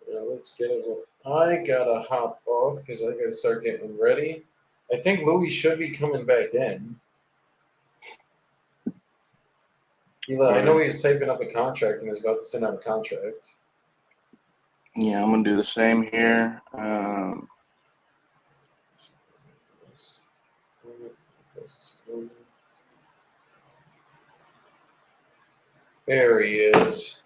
Yeah, let's get it. I gotta hop off because I gotta start getting ready. I think Louis should be coming back in. Eli, I know he was typing up a contract and is about to send out a contract. Yeah, I'm gonna do the same here. There he is.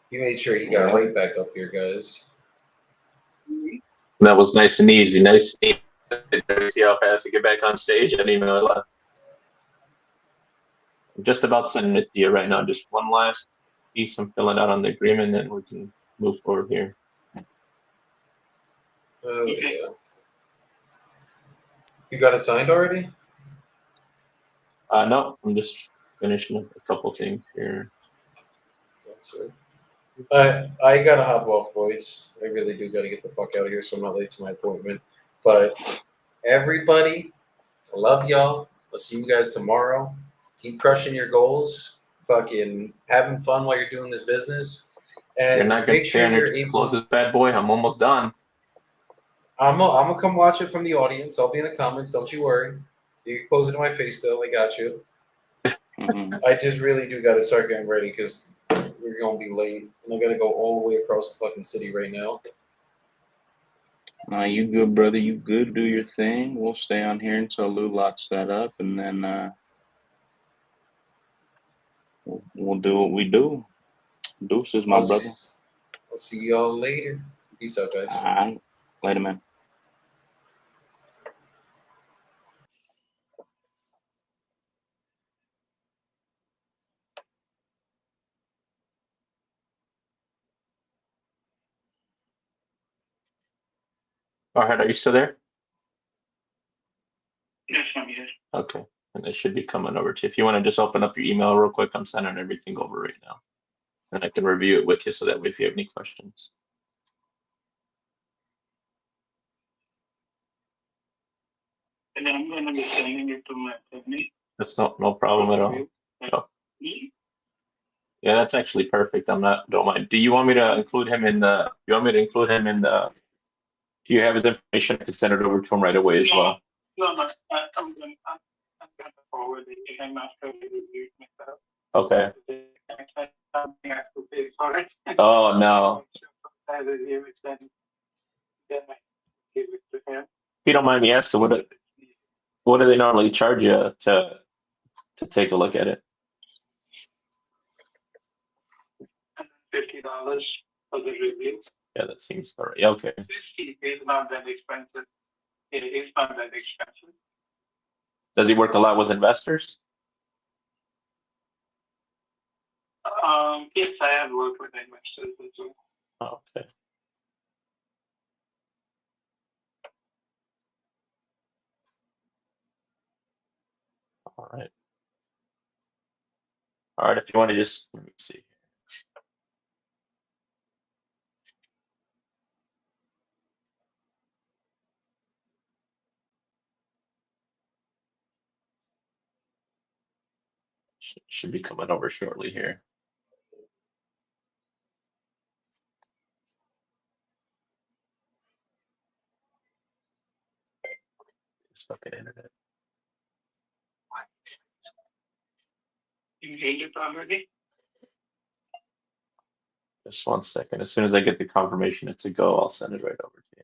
He made sure he got Yeah. right back up here, guys. That was nice and easy. Nice and easy. See how fast I get back on stage. I didn't even know I left. I'm just about sending it to you right now. Just one last piece I'm filling out on the agreement, then we can move forward here. Oh, yeah. You got it signed already? No, I'm just finishing up a couple things here. I gotta hop off, boys. I really do gotta get the fuck out of here so I'm not late to my appointment. But everybody, I love y'all. I'll see you guys tomorrow. Keep crushing your goals. Fucking having fun while you're doing this business. You're And not gonna make stay sure on here you're to able. close this bad boy. I'm almost done. I'm gonna come watch it from the audience. I'll be in the comments. Don't you worry. You can close it to my face still. I got you. Mhm. I just really do gotta start getting ready because we're gonna be late, and I gotta go all the way across the fucking city right now. Nah, you good, brother. You good. Do your thing. We'll stay on here until Lou locks that up, and then we'll do what we do. Deuces, my brother. I'll see y'all later. Peace out, guys. All right. Later, man. All right, are you still there? Yes, I'm here. Okay, and it should be coming over to you. If you want to just open up your email real quick, I'm sending everything over right now. And I can review it with you so that way if you have any questions. And then I'm gonna be sending it to my technique. That's no problem at all. No. Yeah, that's actually perfect. Don't mind. Do you want me to include him in the, do you have his information? I can send it over to him right away as well. No, I'm gonna forward it to him after we review it myself. Okay. Something I have to pay for it. Oh, no. I review it, then I give it to him. If you don't mind me asking, what do they normally charge you to take a look at it? $50 for the review. Yeah, that seems all right. Okay. 50 is not that expensive. It is not that expensive. Does he work a lot with investors? Yes, I have worked with investors as well. Oh, okay. All right. All right, if you want to just, let me see. Should be coming over shortly here. This fucking internet. You gained your property? Just 1 second. As soon as I get the confirmation it's a go, I'll send it right over to you.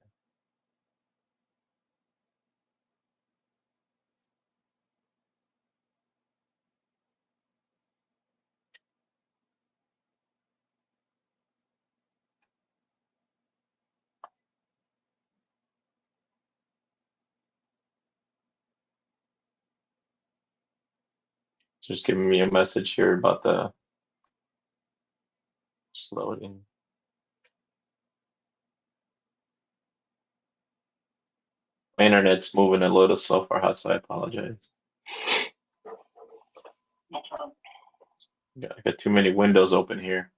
Just giving me a message here about the loading. My internet's moving a little slow for hot, so I apologize. No problem. Yeah, I got too many windows open here.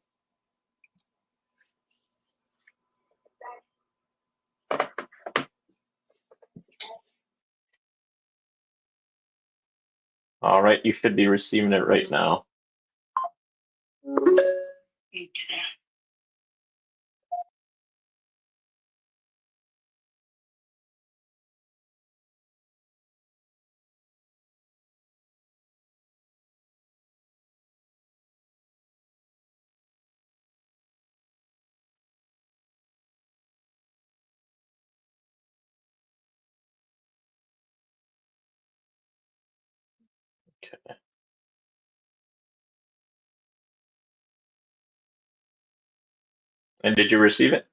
All right, you should be receiving it right now. Okay. And did you receive it?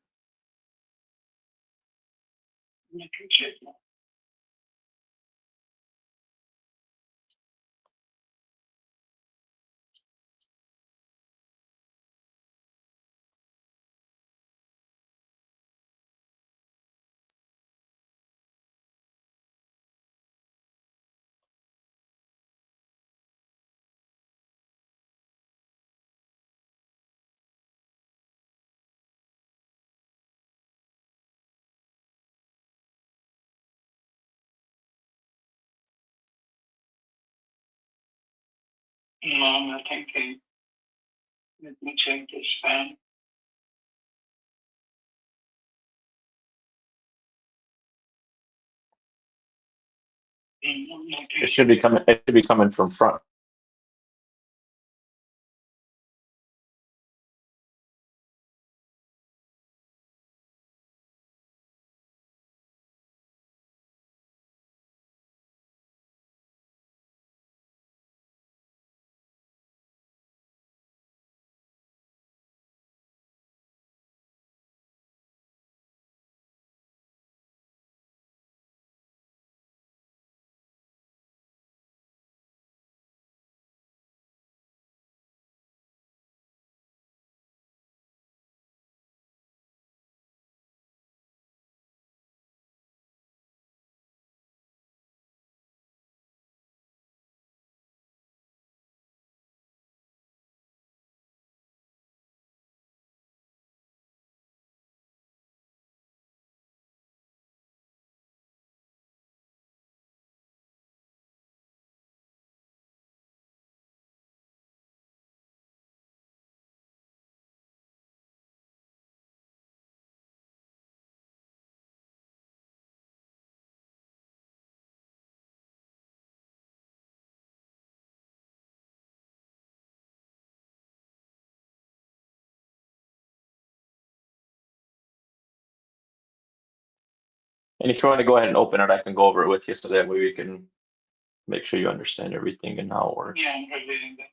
No, nothing came. Let me check the spam. No, nothing. It should be coming. It should be coming from front. And if you want to go ahead and open it, I can go over it with you so that way we can make sure you understand everything and how it works. Yeah, I'm reading that.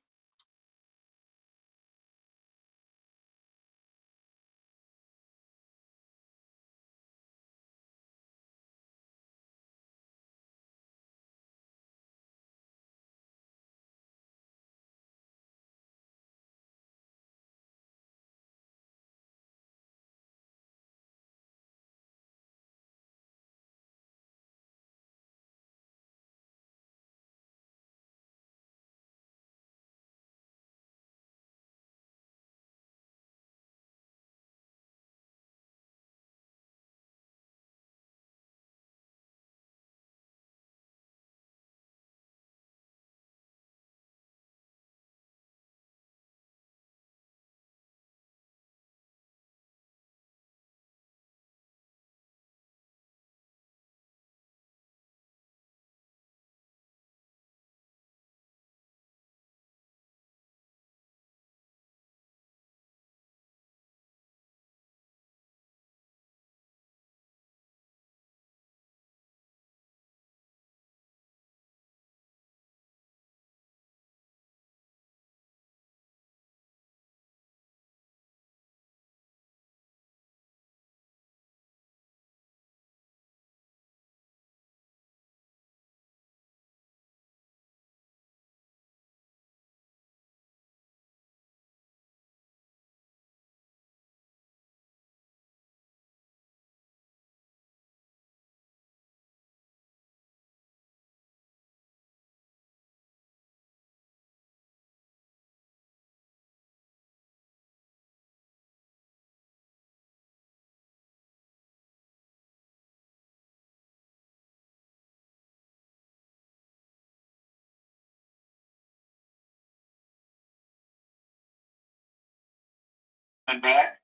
my back,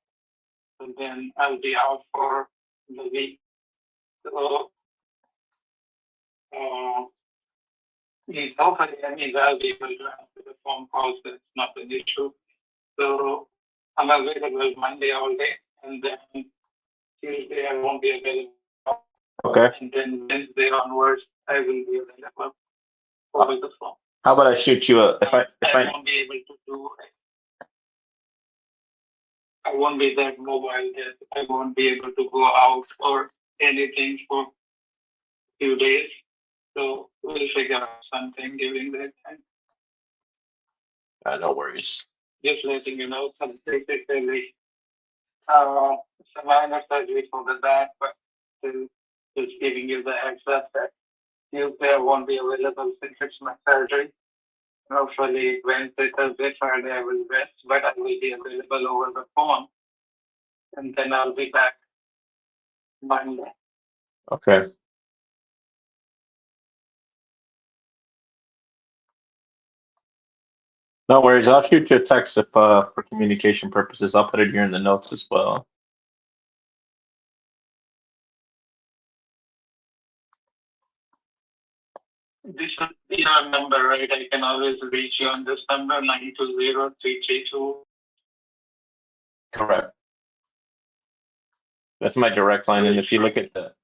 and then I'll be out for the week. So, hopefully, I'll be able to answer the phone calls. That's not an issue. So, I'm available Monday all day, and then Tuesday I won't be available. Okay. And then Wednesday onwards, I will be available over the phone. How about I shoot you a I won't be able to do. I won't be that mobile that I won't be able to go out or anything for a few days. So we'll figure out something during that time. no worries. Just letting you know, some basically, some minor surgery for the back, but still just giving you the heads up that Tuesday I won't be available since it's my surgery. Hopefully Wednesday, Thursday, Friday I will rest, but I will be available over the phone. And then I'll be back Monday. Okay. No worries. I'll shoot you a text if for communication purposes. I'll put it here in the notes as well. This is your number, right? I can always reach you on this number, 920-332. Correct. That's my direct line. And if you look at the,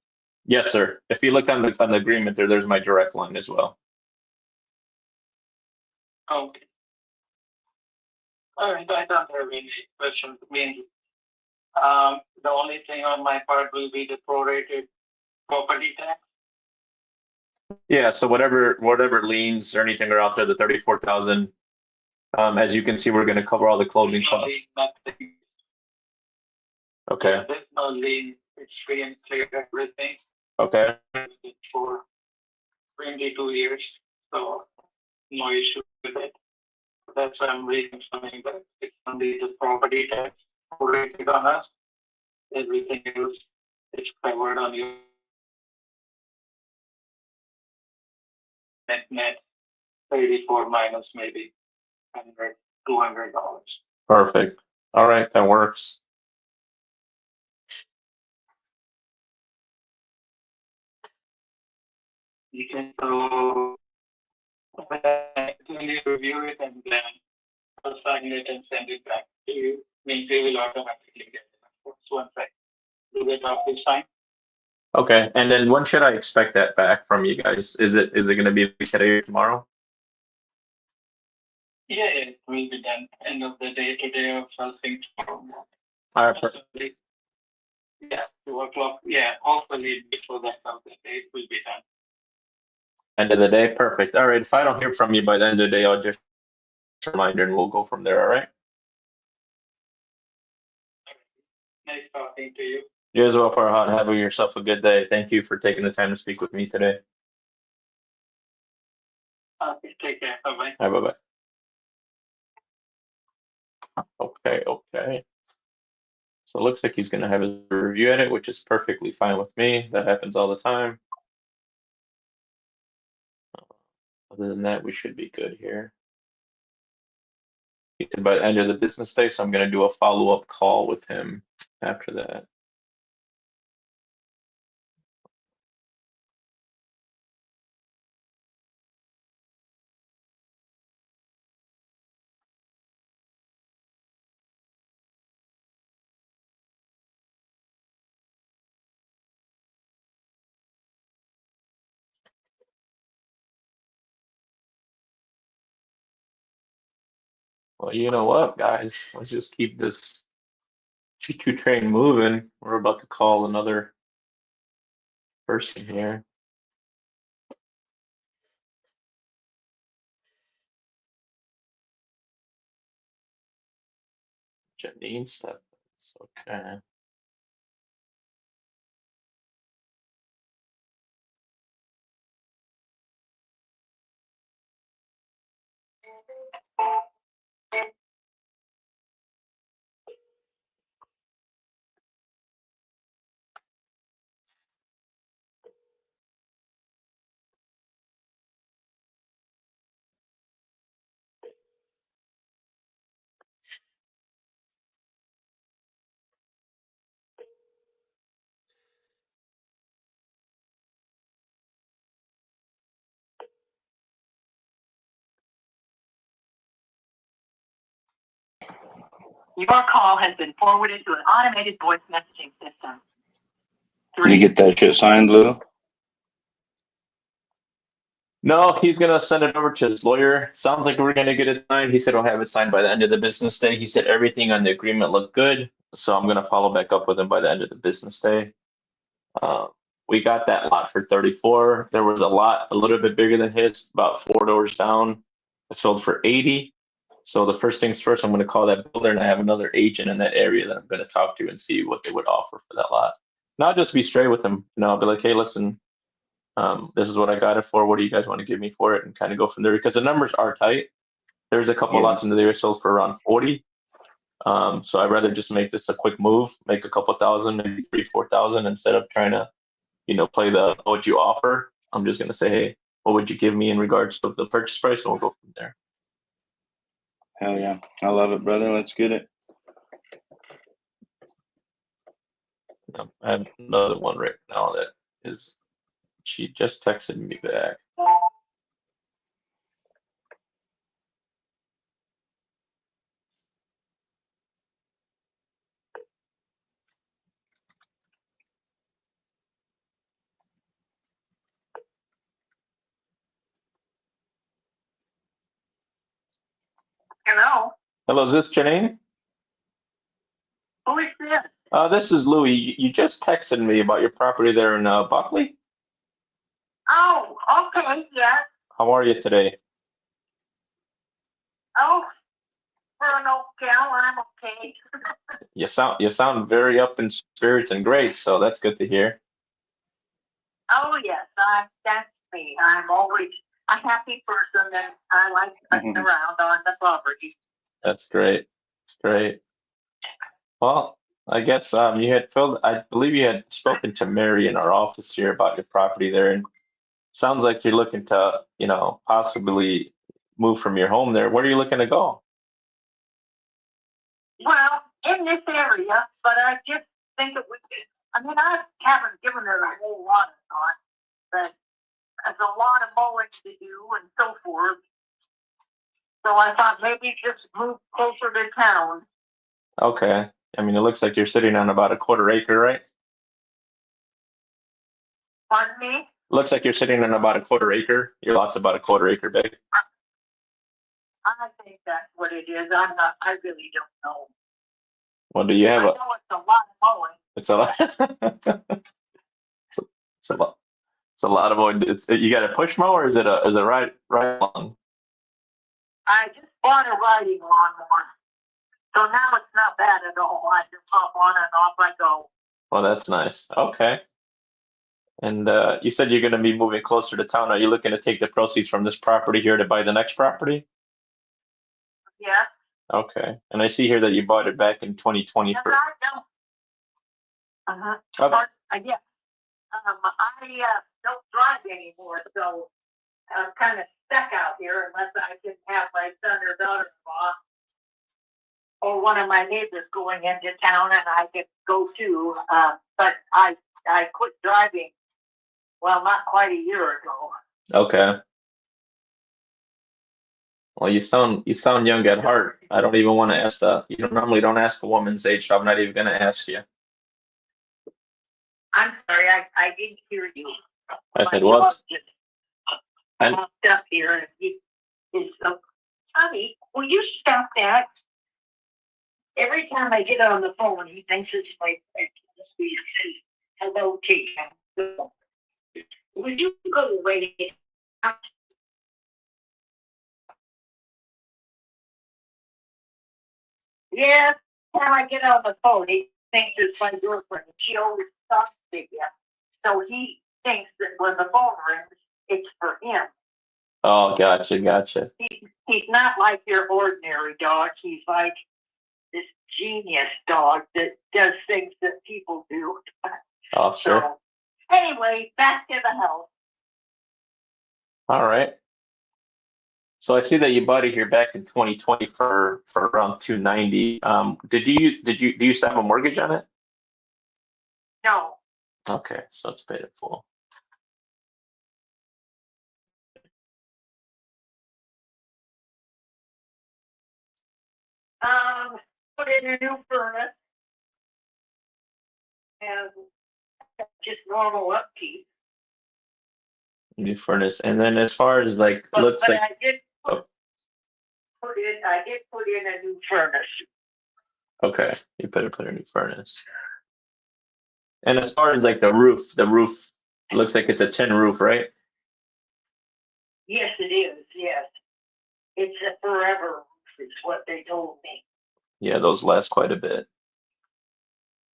yes, sir. If you look on the agreement there's my direct line as well. Okay. All right, I don't have any questions. The only thing on my part will be the prorated property tax. Yeah. So whatever liens or anything are out there, the 34,000. As you can see, we're going to cover all the closing costs. Nothing. Okay. There's no lien. It's free and clear, everything. Okay. For 22 years, so no issue with it. That's why I'm reconfirming that it's only the property tax prorated on us. Everything else is covered on your net 34 minus maybe $200. Perfect. All right, that works. You can so you review it and then I'll sign it and send it back to you. Means they will automatically get it once I do it after sign. Okay, and then when should I expect that back from you guys? Is it going to be today or tomorrow? Yeah, it will be done end of the day today or something tomorrow. All right, perfect. Yeah, 2:00. Yeah, hopefully before that of the day it will be done. End of the day, perfect. All right, if I don't hear from you by the end of the day, I'll just reminder and we'll go from there. All right. Nice talking to you. You as well, Farhan. Have yourself a good day. Thank you for taking the time to speak with me today. Okay, take care. Bye-bye. All right, bye-bye. Okay. So it looks like he's going to have his review edit, which is perfectly fine with me. That happens all the time. Other than that, we should be good here. He said by the end of the business day, so I'm going to do a follow-up call with him after that. Well, you know what, guys? Let's just keep this choo-choo train moving. We're about to call another person here. Janine Stephens. Okay. Your call has been forwarded to an automated voice messaging system. Did you get that shit signed, Lou? No, he's gonna send it over to his lawyer. Sounds like we're gonna get it signed. He said he'll have it signed by the end of the business day. He said everything on the agreement looked good, so I'm gonna follow back up with him by the end of the business day. We got that lot for 34. There was a lot a little bit bigger than his, about 4 doors down. It sold for 80. So the first things first, I'm gonna call that builder, and I have another agent in that area that I'm gonna talk to and see what they would offer for that lot. Not just be straight with them, I'll be like, hey, listen, this is what I got it for. What do you guys want to give me for it? And kind of go from there because the numbers are tight. There's a couple Yeah. lots in the area sold for around 40. So I'd rather just make this a quick move, make a couple thousand, maybe 3,000-4,000 instead of trying to, play the what you offer. I'm just gonna say, hey, what would you give me in regards to the purchase price, and we'll go from there. Hell yeah. I love it, brother. Let's get it. I have another one right now that is. She just texted me back. Hello? Hello, is this Janine? Who is this? This is Louis. You just texted me about your property there in Buckley. Oh, okay, yes. How are you today? Oh, for an old gal, I'm okay. You sound very up in spirits and great, so that's good to hear. Oh, yes, that's me. I'm always a happy person and I like putting Mhm. around on the property. That's great. That's great. Well, I guess you had filled. I believe you had spoken to Mary in our office here about your property there, and sounds like you're looking to, possibly move from your home there. Where are you looking to go? Well, in this area, but I just think it would be, I haven't given it a whole lot of thought, but there's a lot of mowing to do and so forth. So I thought maybe just move closer to town. Okay. I mean, it looks like you're sitting on about a quarter acre, right? Pardon me? Looks like you're sitting on about a quarter acre. Your lot's about a quarter acre big. I think that's what it is. I really don't know. Well, do you I have know a? it's a lot of mowing. It's a lot. it's a lot. It's a lot of wood. You got a push mower, or is it right long? I just bought a riding lawnmower. So now it's not bad at all. I just hop on and off I go. Well, that's nice. Okay. And you said you're going to be moving closer to town. Are you looking to take the proceeds from this property here to buy the next property? Yeah. Okay. And I see here that you bought it back in 2020 And for. I don't. Uh-huh. Oh, Yeah. I don't drive anymore, so I'm kind of stuck out here unless I can have my son or daughter-in-law or one of my neighbors going into town and I could go too. But I quit driving, well, not quite a year ago. okay. Well, you sound young at heart. I don't even want to ask that. You normally don't ask a woman's age, so I'm not even going to ask you. I'm sorry, I didn't hear you. I said, My what? dog just popped up here and he is so, honey, will you stop that? Every time I get on the phone, he thinks it's my hello to you. Would you go away? Yeah, every time I get on the phone, he thinks it's my girlfriend. She always talks to you. So he thinks that when the phone rings, it's for him. Oh, gotcha. He's not like your ordinary dog. He's like this genius dog that does things that people do. Oh, sure. So, anyway, back to the house. All right. So I see that you bought it here back in 2020 for around 290. Do you still have a mortgage on it? No. Okay, so it's paid in full. put in a new furnace. And just normal upkeep. New furnace. And then as far as like, But, looks but like, I did oh, I did put in a new furnace. okay, you better put a new furnace. And as far as like the roof looks like it's a tin roof, right? Yes, it is. Yes, it's a forever roof, is what they told me. Yeah, those last quite a bit.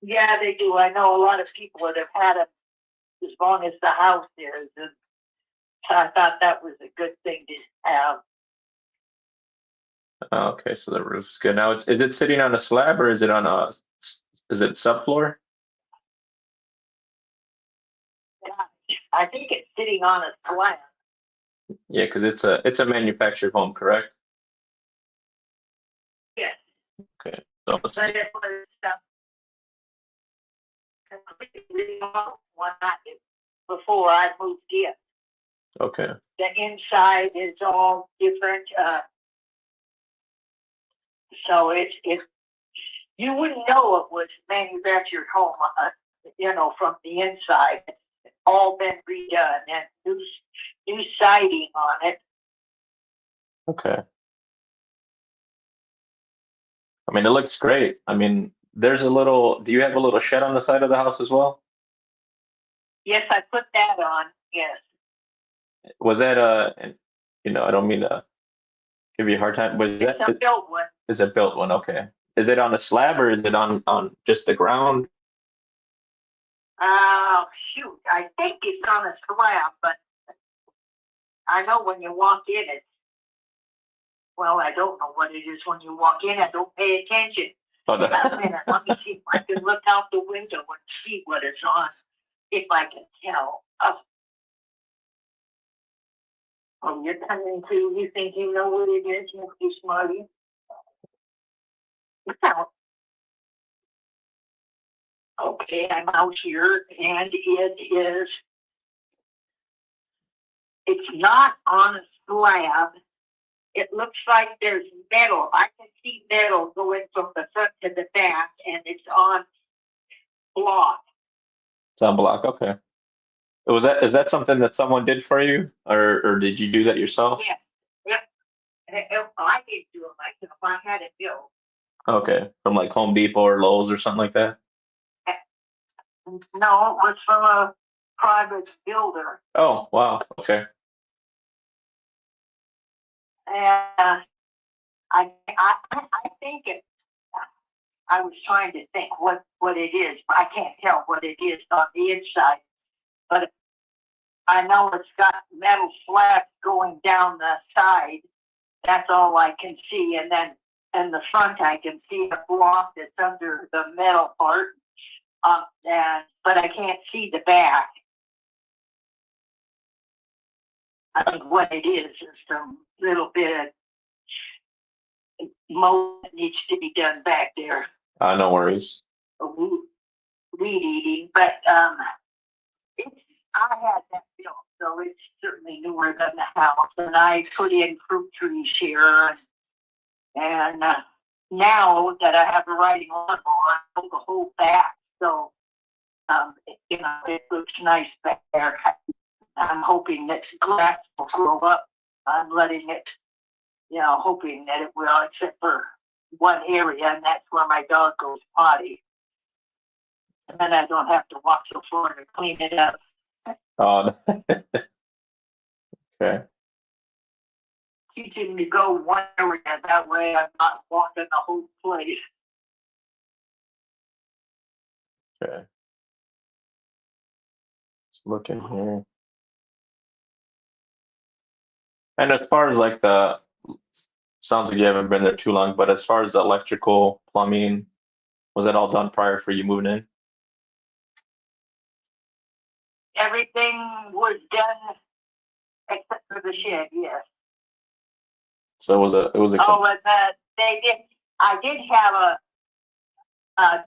Yeah, they do. I know a lot of people that have had them as long as the house is, and so I thought that was a good thing to have. Oh, okay, so the roof's good. Now, is it sitting on a slab or is it on is it subfloor? I think it's sitting on a slab. Yeah, because it's a manufactured home, correct? Yes, Okay, so but it was completely off when before I moved in. okay, The inside is all different. So it's you wouldn't know it was manufactured home, from the inside. It's all been redone and new siding on it. okay. I mean, it looks great. I mean, do you have a little shed on the side of the house as well? Yes, I put that on. Yes, Was that I don't mean to give you a hard time. it's a built one. Is a built one? Okay. Is it on a slab or is it on just the ground? Shoot, I think it's on a slab, but I know when you walk in it. Well, I don't know what it is when you walk in. I don't pay attention. Oh, no. Wait a minute, let me see if I can look out the window and see what it's on, if I can tell. Oh, you're coming to, you think you know what it is, you smarty? Well, okay, I'm out here, and it's not on a slab. It looks like there's metal. I can see metal going from the front to the back, and it's on block. It's on block. Okay. Is that something that someone did for you, or did you do that yourself? Yeah, yep. I didn't do it myself. I had it built. Okay, from like Home Depot or Lowe's or something like that. No, it was from a private builder. Oh, wow. Okay. And I think it. I was trying to think what it is, but I can't tell what it is on the inside. But I know it's got metal slabs going down the side. That's all I can see, and then in the front I can see a block that's under the metal part. But I can't see the back. I think what it is some little bit of mold that needs to be done back there. No worries. Weed eating, but I had that built, so it's certainly newer than the house. And I put in fruit trees here, and now that I have a riding lawnmower, I pull the whole back, so it looks nice back there. I'm hoping that grass will grow up. I'm letting it, hoping that it will, except for one area, and that's where my dog goes potty. And then I don't have to walk so far to clean it up. Oh, okay. Teach him to go one area, that way I'm not walking the whole place. Okay. Let's look in here. And as far as like sounds like you haven't been there too long, but as far as the electrical, plumbing, was that all done prior for you moving in? Everything was done except for the shed, yes. So it was a Oh, and I did have a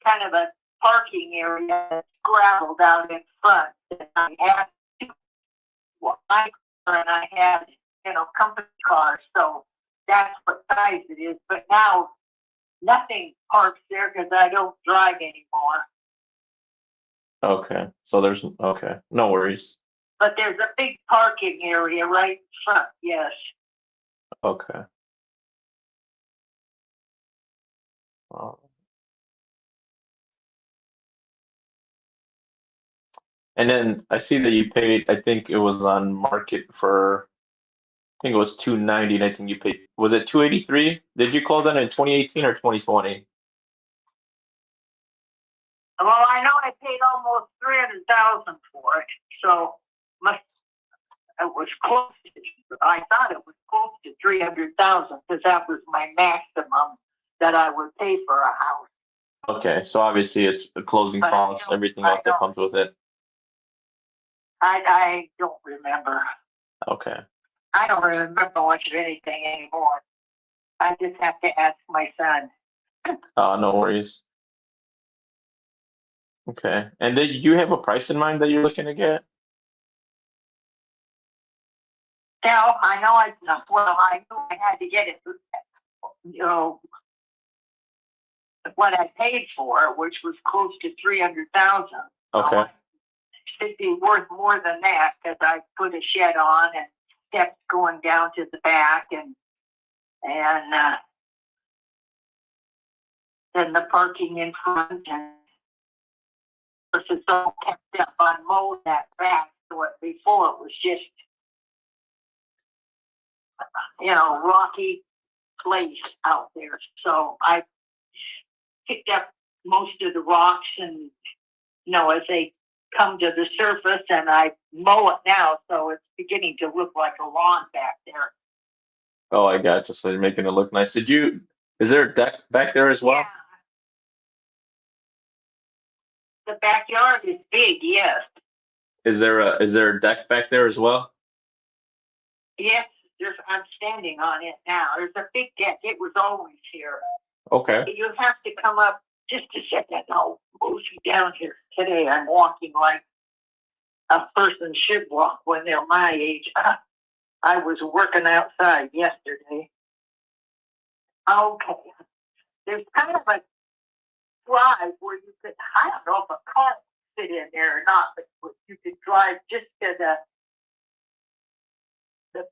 kind of a parking area that's gravelled out in front. And I had my car and I had, company cars, so that's what size it is. But now nothing parks there because I don't drive anymore. Okay, so there's okay, no worries. But there's a big parking area right in front, yes. Okay. Uh, And then I see that you paid. I think it was on market for. I think it was 290, and I think you paid. Was it 283? Did you close on it in 2018 or 2020? Well, I know I paid almost 300,000 for it, so it was close. I thought it was close to 300,000 because that was my maximum that I would pay for a house. Okay, so obviously it's the closing But I costs, don't- everything I else that don't- comes with it. I don't remember. Okay. I don't remember much of anything anymore. I just have to ask my son. No worries. Okay, and then you have a price in mind that you're looking to get? Now, I know I knew I had to get it, you know, what I paid for, which was close to 300,000. Okay. Should be worth more than that because I put a shed on and steps going down to the back and then the parking in front and it's all kept up on mowed that back. So before it was just, rocky place out there. So I picked up most of the rocks and, as they come to the surface and I mow it now. So it's beginning to look like a lawn back there. Oh, I got you. So you're making it look nice. Is there a deck back there as well? Yeah. The backyard is big, yes. Is there a deck back there as well? Yes, I'm standing on it now. There's a big deck. It was always here. Okay. You have to come up just a second. I'll move you down here. Today I'm walking like a person should walk when they're my age. I was working outside yesterday. Okay. There's kind of a drive where you could, I don't know if a car could fit in there or not, but you could drive just to the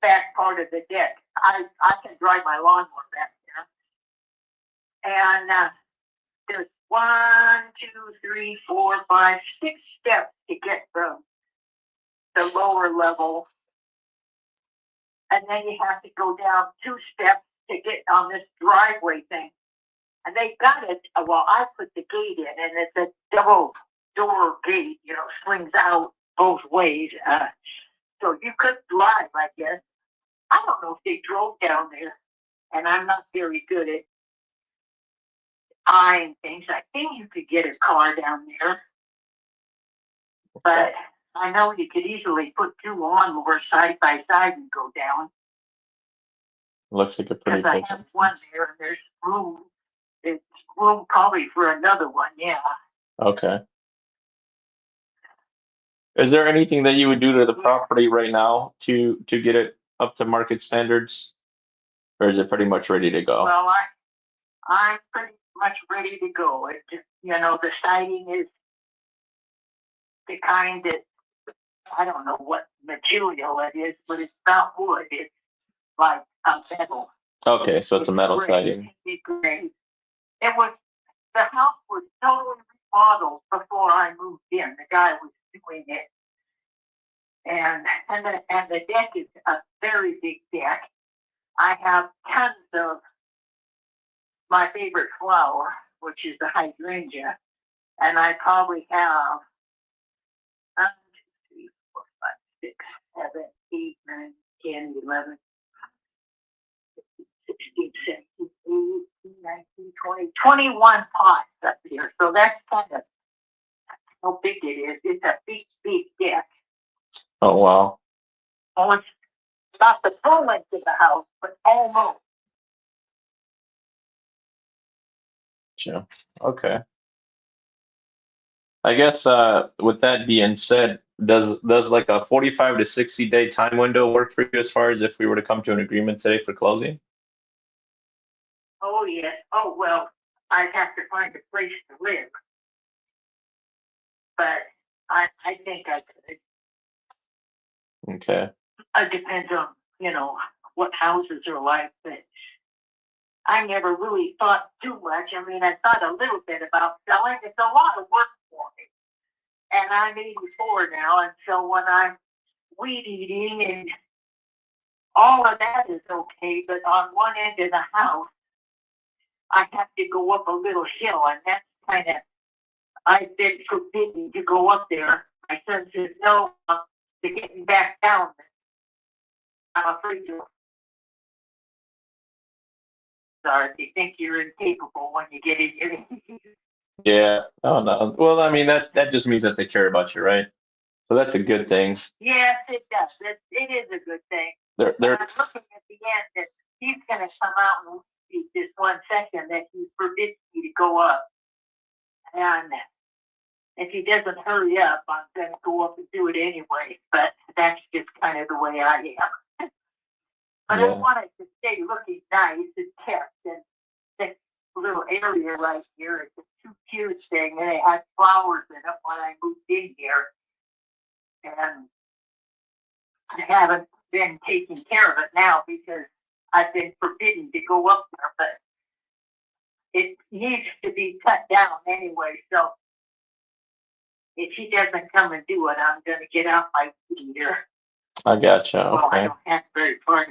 back part of the deck. I can drive my lawnmower back there. And there's 1, 2, 3, 4, 5, 6 steps to get from the lower level. And then you have to go down 2 steps to get on this driveway thing. And they got it, well, I put the gate in, and it's a double door gate, swings out both ways. So you could drive, I guess. I don't know if they drove down there, and I'm not very good at eyeing things. I think you could get a car down there. But I know you could easily put 2 lawnmowers side by side and go down. Looks like a pretty Because I big have one there, and there's room. It's room probably for another one, yeah. Okay. Is there anything that you would do to the property right now to get it up to market standards? Or is it pretty much ready to go? Well, I'm pretty much ready to go. It just, the siding is the kind that, I don't know what material it is, but it's not wood. It's like a metal. Okay, so it's a metal gray. siding. It's gray. The house was totally remodeled before I moved in. The guy was doing it. And the deck is a very big deck. I have tons of my favorite flower, which is the hydrangea. And I probably have 1, 2, 3, 4, 5, 6, 7, 8, 9, 10, 11, 16, 17, 18, 19, 20, 21 pots up here. So that's kind of how big it is. It's a big, big deck. Oh wow. Oh, it's not the full length of the house, but almost. Sure. Okay. I guess with that being said, does like a 45 to 60 day time window work for you as far as if we were to come to an agreement today for closing? Oh, yes. Oh, well, I'd have to find a place to live. But I think I could. Okay. It depends on, what houses are like, but I never really thought too much. I mean, I thought a little bit about selling. It's a lot of work for me. And I'm 84 now, and so when I'm weed eating and all of that is okay, but on one end of the house, I have to go up a little hill, and that's kind of, I've been forbidden to go up there. My son says, no, to getting back down. I'm afraid to. Sorry, they think you're incapable when you get in here. Yeah. Oh no. Well, I mean that just means that they care about you, right? So that's a good thing. Yes, it does. It is a good thing. They're And I'm looking at the end that he's going to come out and speak this 1 second that he forbids me to go up. And if he doesn't hurry up, I'm going to go up and do it anyway. But that's just kind of the way I am. But I Yeah. wanted to stay looking nice and kept. And this little area right here, it's a 2 cute thing, and it had flowers in it when I moved in here. And I haven't been taking care of it now because I've been forbidden to go up there, but it needs to be cut down anyway. So if he doesn't come and do it, I'm going to get out my weed eater. I gotcha. Well, I Okay. don't have very far.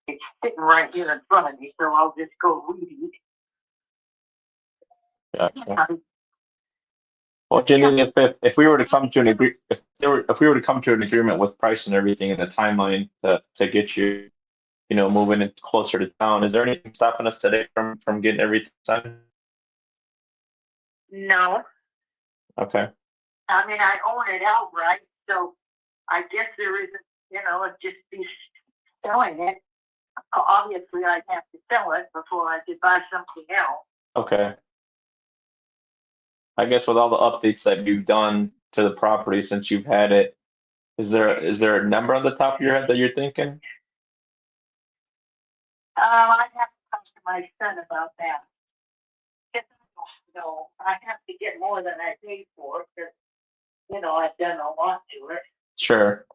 It's sitting right here in front of me, so I'll just go weed eat. Gotcha. Well, Janine, if we were to come to an if we were to come to an agreement with price and everything and the timeline to get you, moving it closer to town, is there anything stopping us today from getting everything signed? No, Okay. I mean, I own it outright, so I guess there isn't, it'd just be selling it. Obviously, I'd have to sell it before I could buy something else. Okay. I guess with all the updates that you've done to the property since you've had it, is there a number on the top of your head that you're thinking? I'd have to talk to my son about that. I have to get more than I paid for because, I've done a lot to it. Sure.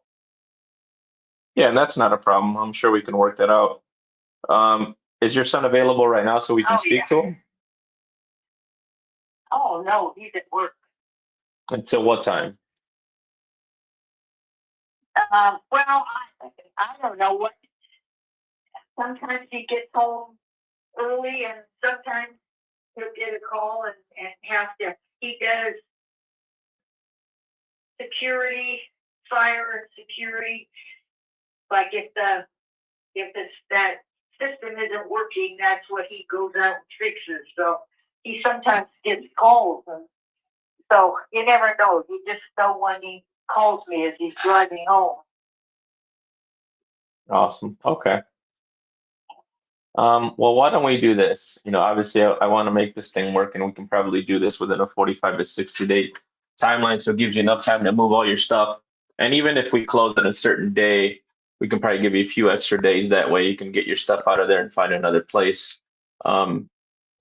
Yeah, and that's not a problem. I'm sure we can work that out. Is your son available right now so we can Oh, speak yeah. to him? Oh, no, he's at work. Until what time? Well, I don't know what. Sometimes he gets home early, and sometimes he'll get a call and have to. He does security, fire and security. Like if that system isn't working, that's what he goes out and fixes. So he sometimes gets calls, and so you never know. You just know when he calls me as he's driving home. Awesome. Okay. Well, why don't we do this? Obviously, I want to make this thing work, and we can probably do this within a 45 to 60-day timeline. So it gives you enough time to move all your stuff. And even if we close on a certain day, we can probably give you a few extra days. That way you can get your stuff out of there and find another place. In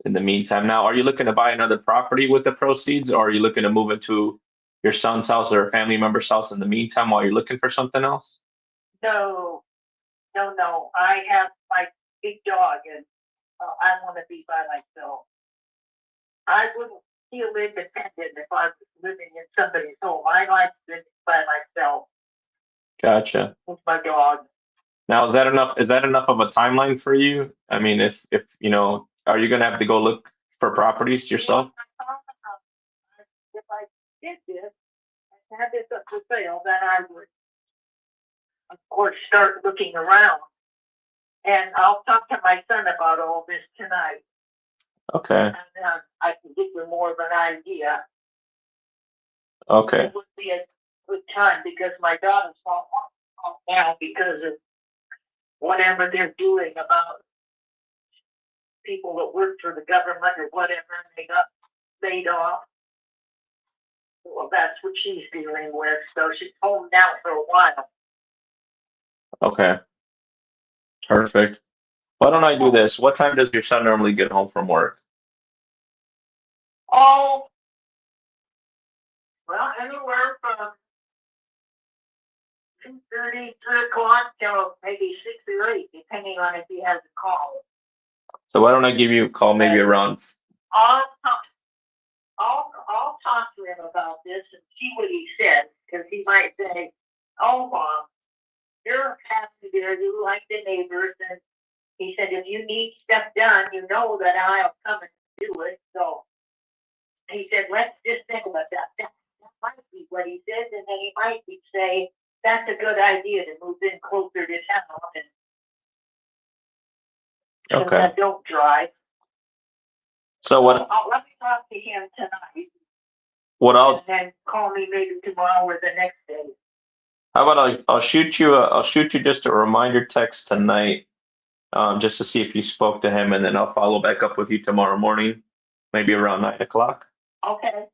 the meantime, now, are you looking to buy another property with the proceeds, or are you looking to move into your son's house or a family member's house in the meantime while you're looking for something else? No. I have my big dog, and I want to be by myself. I wouldn't feel independent if I was living in somebody's home. I like living by myself Gotcha. with my dog. Now, is that enough of a timeline for you? I mean, if are you gonna have to go look for properties yourself? If I did this and had this up for sale, then I would, of course, start looking around. And I'll talk to my son about all this tonight. Okay. And then I can give you more of an idea. Okay. It would be a good time because my daughter's home now because of whatever they're doing about people that work for the government or whatever, and they got laid off. Well, that's what she's dealing with. So she's home now for a while. Okay. Perfect. Why don't I do this? What time does your son normally get home from work? Oh, well, anywhere from 2:30, 3 o'clock till maybe 6 or 8, depending on if he has a call. So why don't I give you a call maybe around? I'll talk to him about this and see what he says, because he might say, "Oh, Mom, you're happy there. You like the neighbors," and he said, "If you need stuff done, you know that I'll come and do it." So he said, "Let's just think about that." That might be what he says, and then he might say, "That's a good idea to move in closer to town and so Okay. that don't drive." So what Let me talk to him tonight, I'll and then call me maybe tomorrow or the next day. how about I'll shoot you just a reminder text tonight, just to see if you spoke to him, and then I'll follow back up with you tomorrow morning, maybe around 9 o'clock. Okay.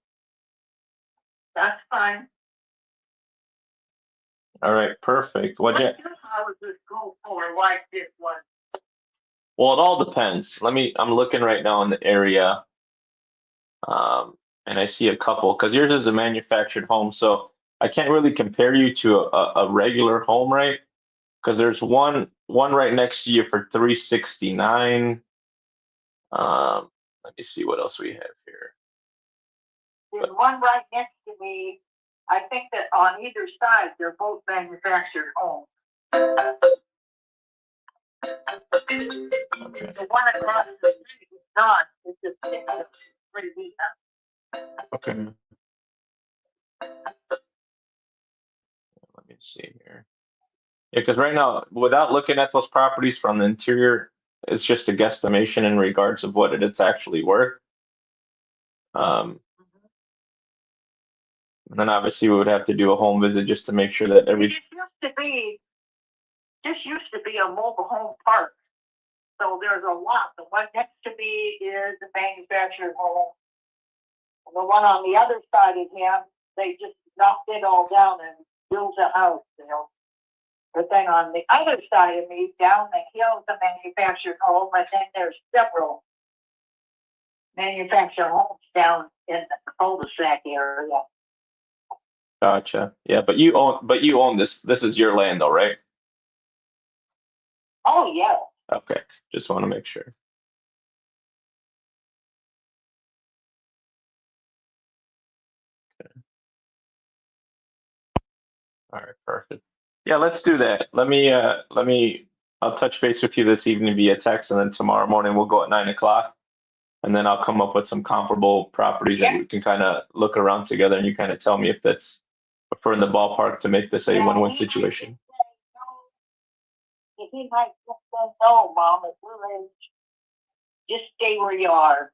That's fine. All right, perfect. What do houses go for like this one? Well, it all depends. I'm looking right now in the area, and I see a couple, because yours is a manufactured home, so I can't really compare you to a regular home, right? Because there's one right next to you for 369. Let me see what else we have here. There's one right next to me. I think that on either side, they're both manufactured homes. Okay. The one across the street is not. It's just pretty neat. Okay. Let me see here. Yeah, because right now, without looking at those properties from the interior, it's just a guesstimation in regards of what it's actually worth. And then obviously we would have to do a home visit just to make sure that This used to be a mobile home park. So there's a lot. The one next to me is a manufactured home. And the one on the other side of him, they just knocked it all down and built a house, But then on the other side of me, down the hill, is a manufactured home, and then there's several manufactured homes down in the cul-de-sac area. Gotcha. Yeah, but you own this. This is your land though, right? Oh, yeah. Okay. Just want to make sure. Okay. All right, perfect. Yeah, let's do that. I'll touch base with you this evening via text, and then tomorrow morning we'll go at 9 o'clock. And then I'll come up with some comparable properties that we can kind of look around together, and you kind of tell me if if we're in the ballpark to make this a win-win situation. He might just say, "No, Mom, at your age, just stay where you are."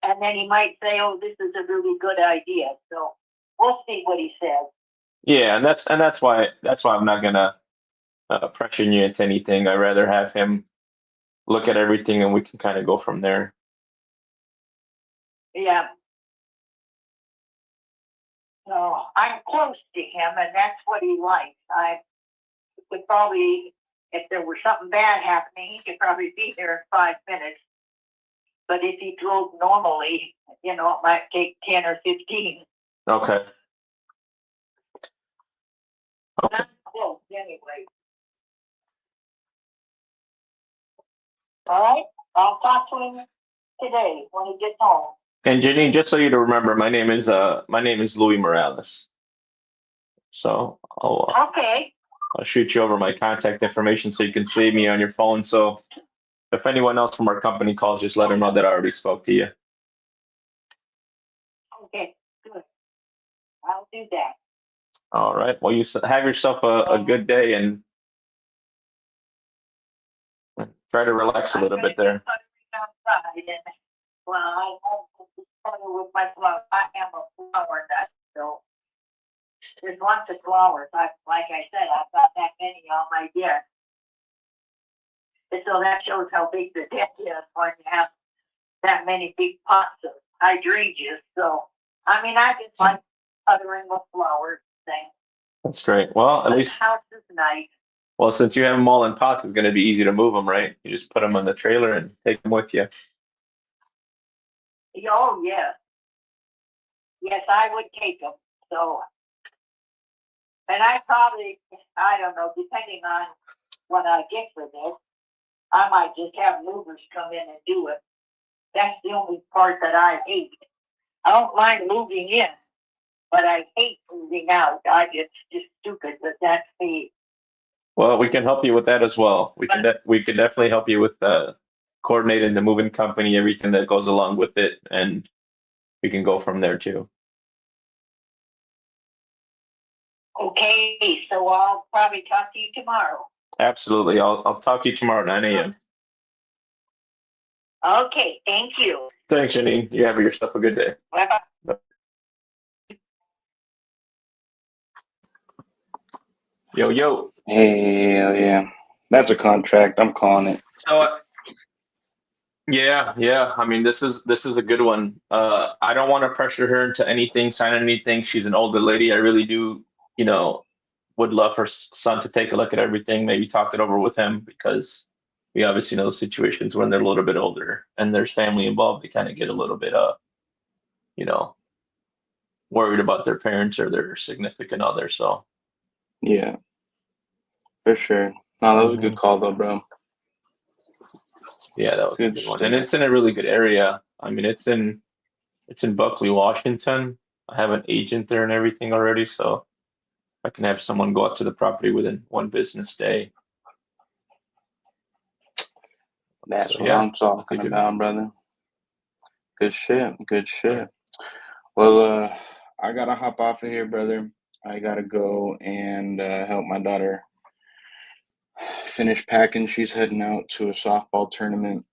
And then he might say, "Oh, this is a really good idea." So we'll see what he says. Yeah, and that's why I'm not gonna pressure you into anything. I'd rather have him look at everything, and we can kind of go from there. Yeah. So I'm close to him, and that's what he likes. I would probably, if there were something bad happening, he could probably be there in 5 minutes. But if he drove normally, it might take 10 or 15. Okay. Not close, anyway. All right, I'll talk to him today when he gets home. And Janine, just so you to remember, my name is Louis Morales. So I'll shoot you over my contact information so you can save me on your phone. So if anyone else from our company calls, just let them know that I already spoke to you. Okay, good. I'll do that. All right. Well, you have yourself a good day, and try to relax a little bit there. Well, I won't be with my flower. I am a flower nut, so there's lots of flowers. Like I said, I've got that many on my desk. And so that shows how big the deck is when you have that many big pots of hydrangeas. So, I just like puttering with flowers things. That's great. Well, at least the house is nice. Well, since you have them all in pots, it's going to be easy to move them, right? You just put them on the trailer and take them with you. Oh, yes. Yes, I would take them. So, and I don't know, depending on what I get for this, I might just have movers come in and do it. That's the only part that I hate. I don't mind moving in, but I hate moving out. It's just stupid, but that's me. Well, we can help you with that as well. We can definitely help you with coordinating the moving company, everything that goes along with it, and we can go from there too. Okay, so I'll probably talk to you tomorrow. Absolutely. I'll talk to you tomorrow at 9 a.m. Okay, thank you. Thanks, Janine. You have yourself a good day. Bye-bye. Yo. Hell yeah. That's a contract. I'm calling it. So, yeah. I mean, this is a good one. I don't want to pressure her into anything, sign anything. She's an older lady. I really do, would love her son to take a look at everything, maybe talk it over with him, because we obviously know situations when they're a little bit older and there's family involved, they kind of get a little bit, worried about their parents or their significant other. So, Yeah, for sure. No, that was a good call though, bro. yeah, that was a Good good one. stuff. And it's in a really good area. I mean, it's in Buckley, Washington. I have an agent there and everything already, so I can have someone go out to the property within one business day. That's So, what yeah, I'm that's a talking good about, brother. Good shit. Good shit. Well, I gotta hop off of here, brother. I gotta go and help my daughter finish packing. She's heading out to a softball tournament.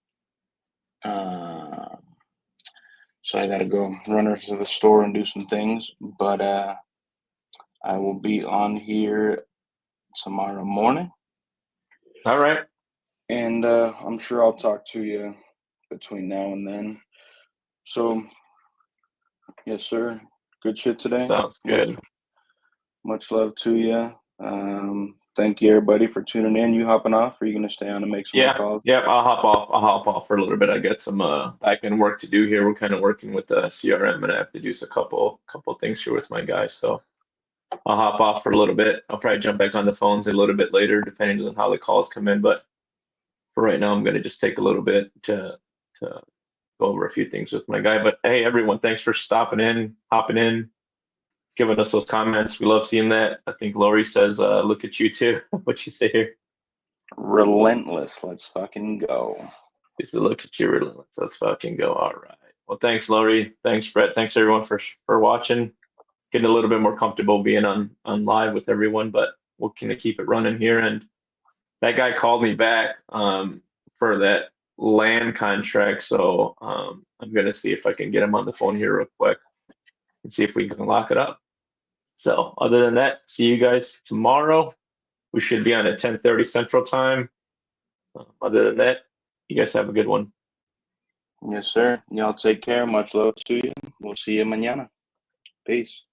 So I gotta go run her to the store and do some things. But I will be on here tomorrow morning. All right. And I'm sure I'll talk to you between now and then. So, yes, sir. Good shit today. Sounds good. Much love to you. Thank you, everybody, for tuning in. You hopping off? Or are you going to stay on and make some more calls? Yeah, I'll hop off for a little bit. I got some back end work to do here. We're kind of working with the CRM, and I have to do a couple things here with my guys. So I'll hop off for a little bit. I'll probably jump back on the phones a little bit later, depending on how the calls come in. But for right now, I'm going to just take a little bit to go over a few things with my guy. But hey, everyone, thanks for stopping in, hopping in, giving us those comments. We love seeing that. I think Lori says, look at you too. What you say here? Relentless. Let's fucking go. It's a look at you, relentless. Let's fucking go. All right. Well, thanks, Lori. Thanks, Brett. Thanks, everyone, for watching. Getting a little bit more comfortable being on live with everyone, but we're going to keep it running here. And that guy called me back for that land contract. So I'm going to see if I can get him on the phone here real quick and see if we can lock it up. So other than that, see you guys tomorrow. We should be on at 10:30 Central Time. Other than that, you guys have a good one. Yes, sir. Y'all take care. Much love to you. We'll see you mañana. Peace.